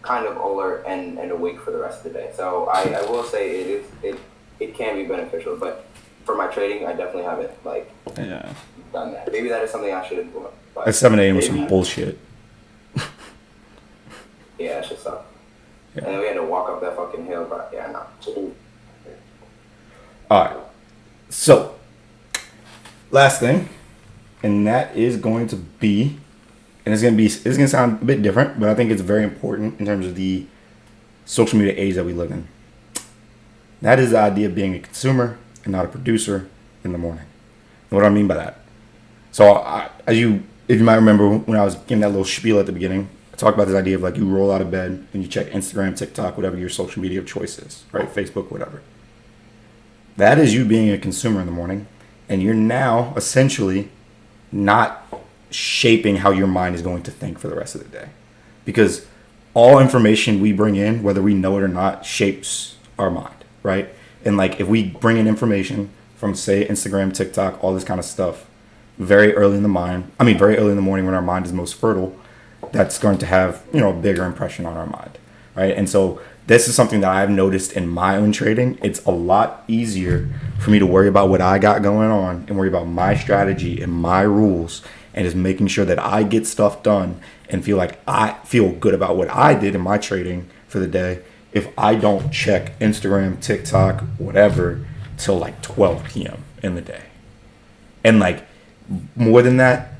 kind of alert and awake for the rest of the day. So I will say it can be beneficial, but for my trading, I definitely haven't done that. Maybe that is something I should implement. At 7 a.m. was some bullshit. Yeah, that should suck. Yeah. And then we had to walk up that fucking hill, but yeah, no. All right. So, last thing, and that is going to be, and it's gonna sound a bit different, but I think it's very important in terms of the social media age that we live in. That is the idea of being a consumer and not a producer in the morning. And what do I mean by that? So, if you might remember when I was giving that little spiel at the beginning, I talked about this idea of like you roll out of bed and you check Instagram, TikTok, whatever your social media of choice is, right? Facebook, whatever. That is you being a consumer in the morning, and you're now essentially not shaping how your mind is going to think for the rest of the day, because all information we bring in, whether we know it or not, shapes our mind, right? And like if we bring in information from, say, Instagram, TikTok, all this kind of stuff very early in the morning when our mind is most fertile, that's going to have a bigger impression on our mind, right? And so this is something that I've noticed in my own trading. It's a lot easier for me to worry about what I got going on and worry about my strategy and my rules, and just making sure that I get stuff done and feel like I feel good about what I did in my trading for the day if I don't check Instagram, TikTok, whatever, till like 12 p.m. in the day. And like more than that,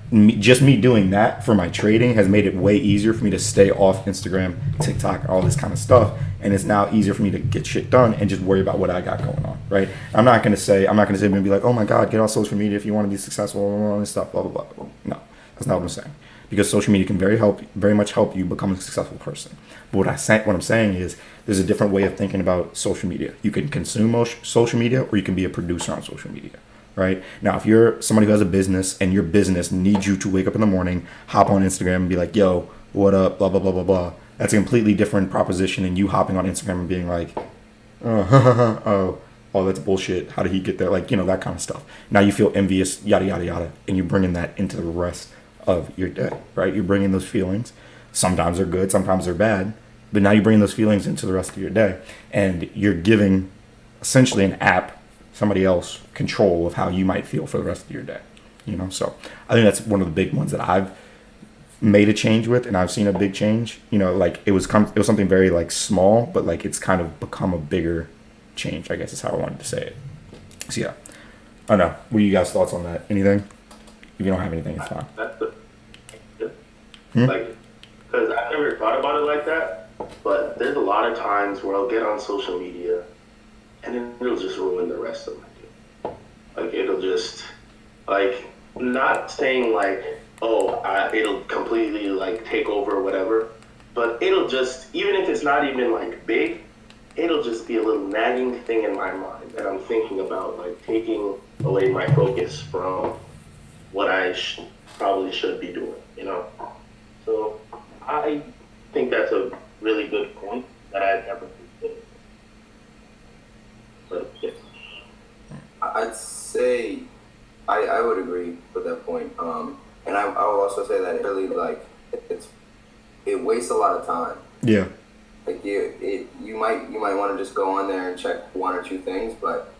just me doing that for my trading has made it way easier for me to stay off Instagram, TikTok, all this kind of stuff. And it's now easier for me to get shit done and just worry about what I got going on, right? I'm not gonna sit and be like, oh my God, get on social media if you want to be successful and all this stuff, blah, blah, blah. No, that's not what I'm saying. Because social media can very much help you become a successful person. But what I'm saying is there's a different way of thinking about social media. You can consume social media, or you can be a producer on social media. Right now, if you're somebody who has a business and your business needs you to wake up in the morning, hop on Instagram and be like, yo, what up, blah, blah, blah, blah, blah. That's a completely different proposition than you hopping on Instagram and being like, oh, that's bullshit. How did he get there? Like, that kind of stuff. Now you feel envious, yada, yada, yada. And you're bringing that into the rest of your day, right? You're bringing those feelings. Sometimes they're good, sometimes they're bad. But now you bring those feelings into the rest of your day. And you're giving essentially an app, somebody else, control of how you might feel for the rest of your day. So I think that's one of the big ones that I've made a change with, and I've seen a big change. Like it was something very like small, but like it's kind of become a bigger change, I guess is how I wanted to say it. So yeah, I don't know. What are you guys' thoughts on that? Anything? If you don't have anything, it's fine. Like, because I never thought about it like that, but there's a lot of times where I'll get on social media and then it'll just ruin the rest of my day. Like, it'll just, like, not saying, like, it'll completely, like, take over or whatever, but it'll just, even if it's not even, like, big, it'll just be a little nagging thing in my mind that I'm thinking about, like, taking away my focus from what I probably should be doing, So I think that's a really good point that I've never considered. But yeah. I'd say I would agree with that point. And I will also say that it really it wastes a lot of time. Yeah. Like you might want to just go on there and check one or two things, but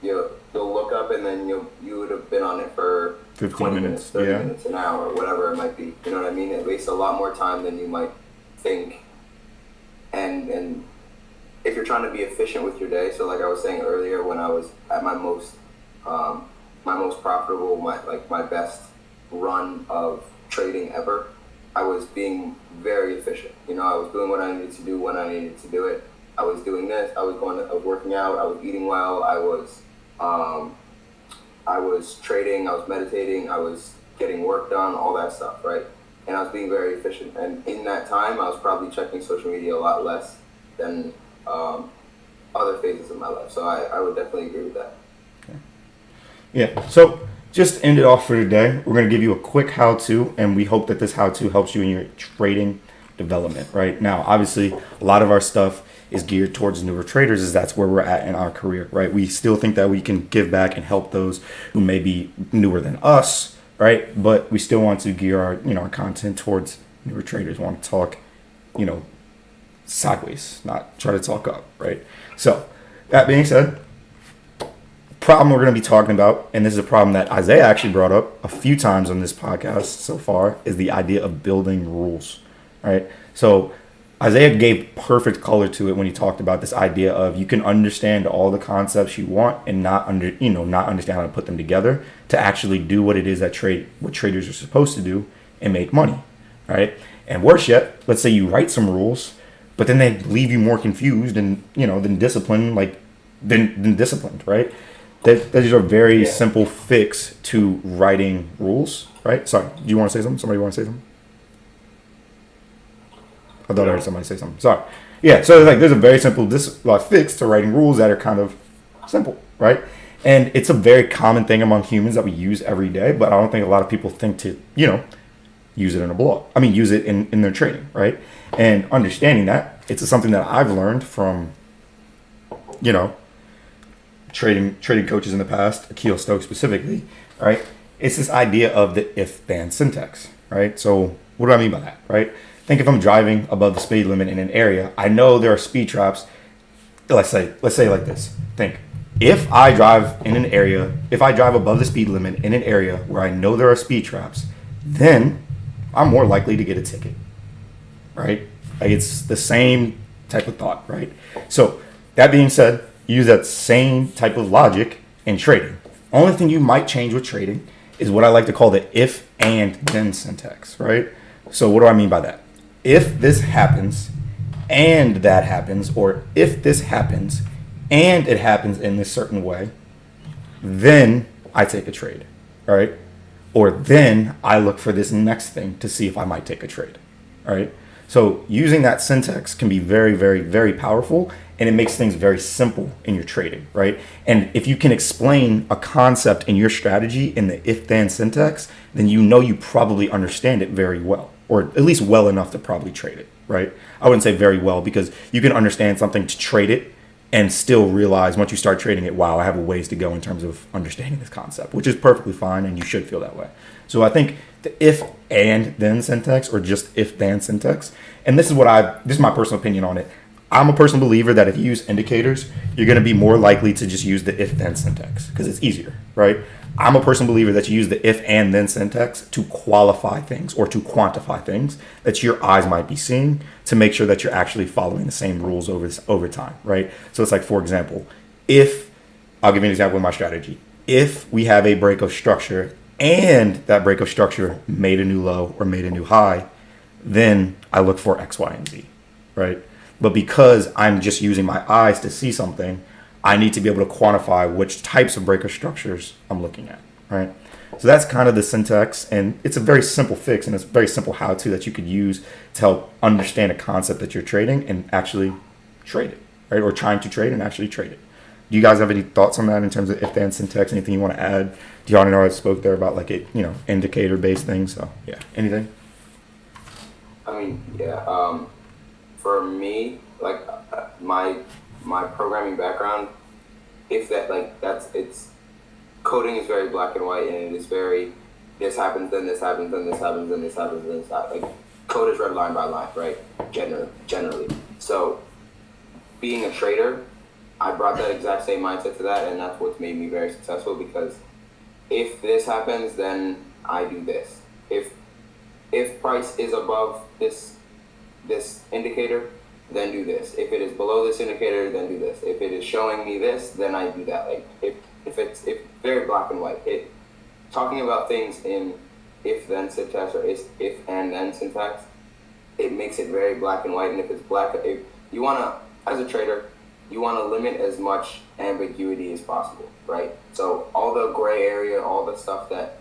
you'll look up and then you would have been on it for 15 20 minutes, minutes, 30 yeah. minutes, an hour, whatever it might be. You know what I mean? It wastes a lot more time than you might think. And if you're trying to be efficient with your day, so like I was saying earlier, when I was at my most profitable, my best run of trading ever, I was being very efficient. You know, I was doing what I needed to do when I needed to do it. I was doing this. I was working out. I was eating well. I was trading. I was meditating. I was getting work done. All that stuff, right? And I was being very efficient. And in that time, I was probably checking social media a lot less than other phases of my life. So I would definitely agree with that. Yeah. So just to end it off for today, we're going to give you a quick how-to, and we hope that this how-to helps you in your trading development. Right now, obviously, a lot of our stuff is geared towards newer traders, as that's where we're at in our career. Right. We still think that we can give back and help those who may be newer than us. Right. But we still want to gear our content towards newer traders. We want to talk, sideways, not try to talk up. Right. So that being said, problem we're going to be talking about, and this is a problem that Isaiah actually brought up a few times on this podcast so far, is the idea of building rules. All right. So Isaiah gave perfect color to it when he talked about this idea of you can understand all the concepts you want and not understand how to put them together to actually do what it is that what traders are supposed to do and make money. Right. And worse yet, let's say you write some rules, but then they leave you more confused and than disciplined, than disciplined, right? That is a very simple fix to writing rules, right? Sorry, do you want to say something? Somebody want to say something? I thought I heard somebody say something. Sorry. Yeah, so there's a very simple fix to writing rules that are kind of simple, right? And it's a very common thing among humans that we use every day, but I don't think a lot of people think to, use it in a blog. I mean, use it in their trading, right? And understanding that, it's something that I've learned from, trading coaches in the past, Akil Stokes specifically, right? It's this idea of the if-then syntax, right? So what do I mean by that, right? Think if I'm driving above the speed limit in an area, I know there are speed traps. Let's say like this. Think if I drive above the speed limit in an area where I know there are speed traps, then I'm more likely to get a ticket, right? Like it's the same type of thought, right? So that being said, use that same type of logic in trading. Only thing you might change with trading is what I like to call the if and then syntax, right? So what do I mean by that? If this happens and that happens, or if this happens and it happens in this certain way, then I take a trade, right? Or then I look for this next thing to see if I might take a trade, right? So using that syntax can be very, very, very powerful, and it makes things very simple in your trading, right? And if you can explain a concept in your strategy in the if-then syntax, then you probably understand it very well, or at least well enough to probably trade it, right? I wouldn't say very well, because you can understand something to trade it and still realize once you start trading it, wow, I have a ways to go in terms of understanding this concept, which is perfectly fine, and you should feel that way. So I think the if and then syntax, or just if then syntax, and this is my personal opinion on it. I'm a personal believer that if you use indicators, you're going to be more likely to just use the if then syntax because it's easier, right? I'm a personal believer that you use the if and then syntax to qualify things or to quantify things that your eyes might be seeing to make sure that you're actually following the same rules over time, right? So it's like, for example, I'll give you an example of my strategy. If we have a break of structure and that break of structure made a new low or made a new high, then I look for X, Y, and Z, right? But because I'm just using my eyes to see something, I need to be able to quantify which types of breaker structures I'm looking at, right? So that's kind of the syntax, and it's a very simple fix, and it's a very simple how-to that you could use to help understand a concept that you're trading and actually trade it, right? Or trying to trade and actually trade it. Do you guys have any thoughts on that in terms of if-then syntax? Anything you want to add? Do you already know I spoke there about indicator-based things? So yeah, anything? I mean, yeah. For me, my programming background, it's coding is very black and white, and it is very this happens, then this happens, then this happens, then this happens, then this happens. Like code is read line by line, right? Generally. So being a trader, I brought that exact same mindset to that, and that's what's made me very successful. Because if this happens, then I do this. If price is above this indicator, then do this. If it is below this indicator, then do this. If it is showing me this, then I do that. Like if very black and white. It talking about things in if then syntax or if and then syntax, it makes it very black and white. And if it's black, if you wanna as a trader, you wanna limit as much ambiguity as possible, right? So all the gray area, all the stuff that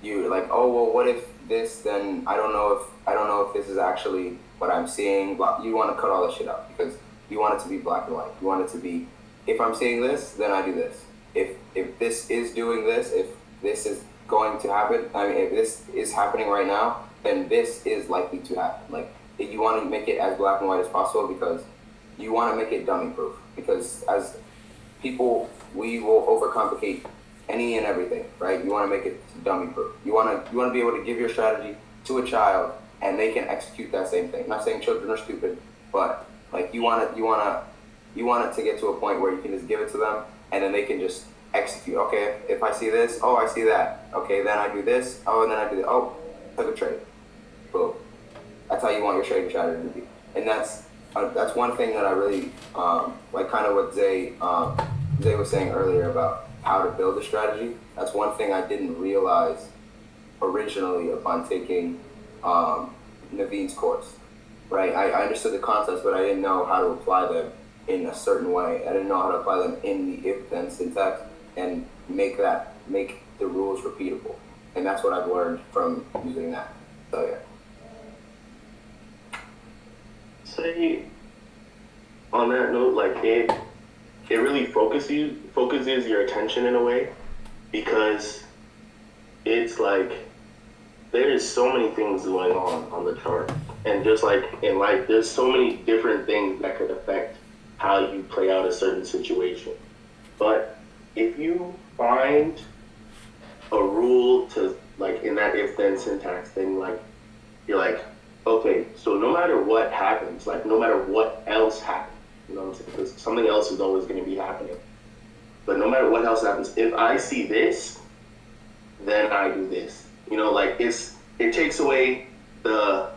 you like, oh well, what if this? Then I don't know if this is actually what I'm seeing. But you want to cut all that shit out because you want it to be black and white. You want it to be, if I'm seeing this, then I do this. If this is doing this, if this is going to happen, I mean, if this is happening right now, then this is likely to happen. Like you want to make it as black and white as possible because you want to make it dummy proof. Because as people, we will overcomplicate any and everything, right? You want to make it dummy proof. You want to be able to give your strategy to a child and they can execute that same thing. I'm not saying children are stupid, but like you want it to get to a point where you can just give it to them and then they can just execute. Okay, if I see this, oh I see that. Okay, then I do this. Oh, and then I do that. Oh, took a trade. Boom. That's how you want your trading strategy to be. And that's one thing that I really like. Kind of what Zay was saying earlier about how to build a strategy. That's one thing I didn't realize originally upon taking Naveen's course, right? I understood the concepts, but I didn't know how to apply them in a certain way. I didn't know how to apply them in the if-then syntax and make the rules repeatable. And that's what I've learned from using that. So yeah. Say on that note, like it really focuses your attention in a way because it's like there is so many things going on the chart, and just like in life, there's so many different things that could affect how you play out a certain situation. But if you find a rule to like in that if then syntax thing, like you're like, okay, so no matter what happens, like no matter what else happens, you know what I'm saying? Because something else is always going to be happening. But no matter what else happens, if I see this, then I do this. You know, like it takes away the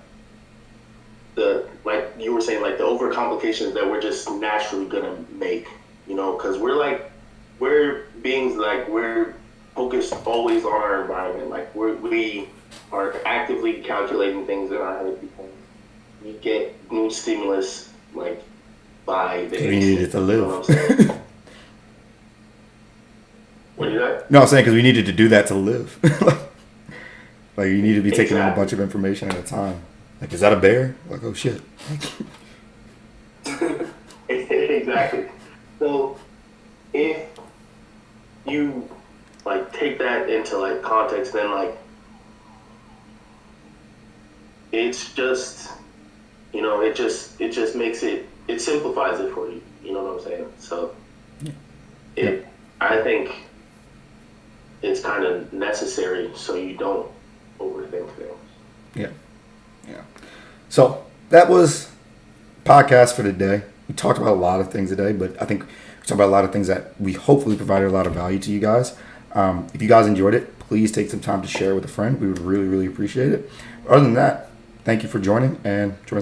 like you were saying, like the overcomplications that we're just naturally gonna make. You know, because we're beings like we're focused always on our environment. Like we are actively calculating things in our head because we get new stimulus like by the We needed it to live. You know what I'm saying? What do you got? No, I'm saying because we needed to do that to live. Like you need to be taking in a Exactly. bunch of information at a time. Like, is that a bear? Like, oh shit. Exactly. So if you like take that into like context, then like it's just it just makes it simplifies it for you. You know what I'm saying? So I think it's kind of necessary so you don't overthink things. Yeah. So that was podcast for today. We talked about a lot of things today, but I think we talked about a lot of things that we hopefully provided a lot of value to you guys. If you guys enjoyed it, please take some time to share with a friend. We would really, really appreciate it. Other than that, thank you for joining and join us.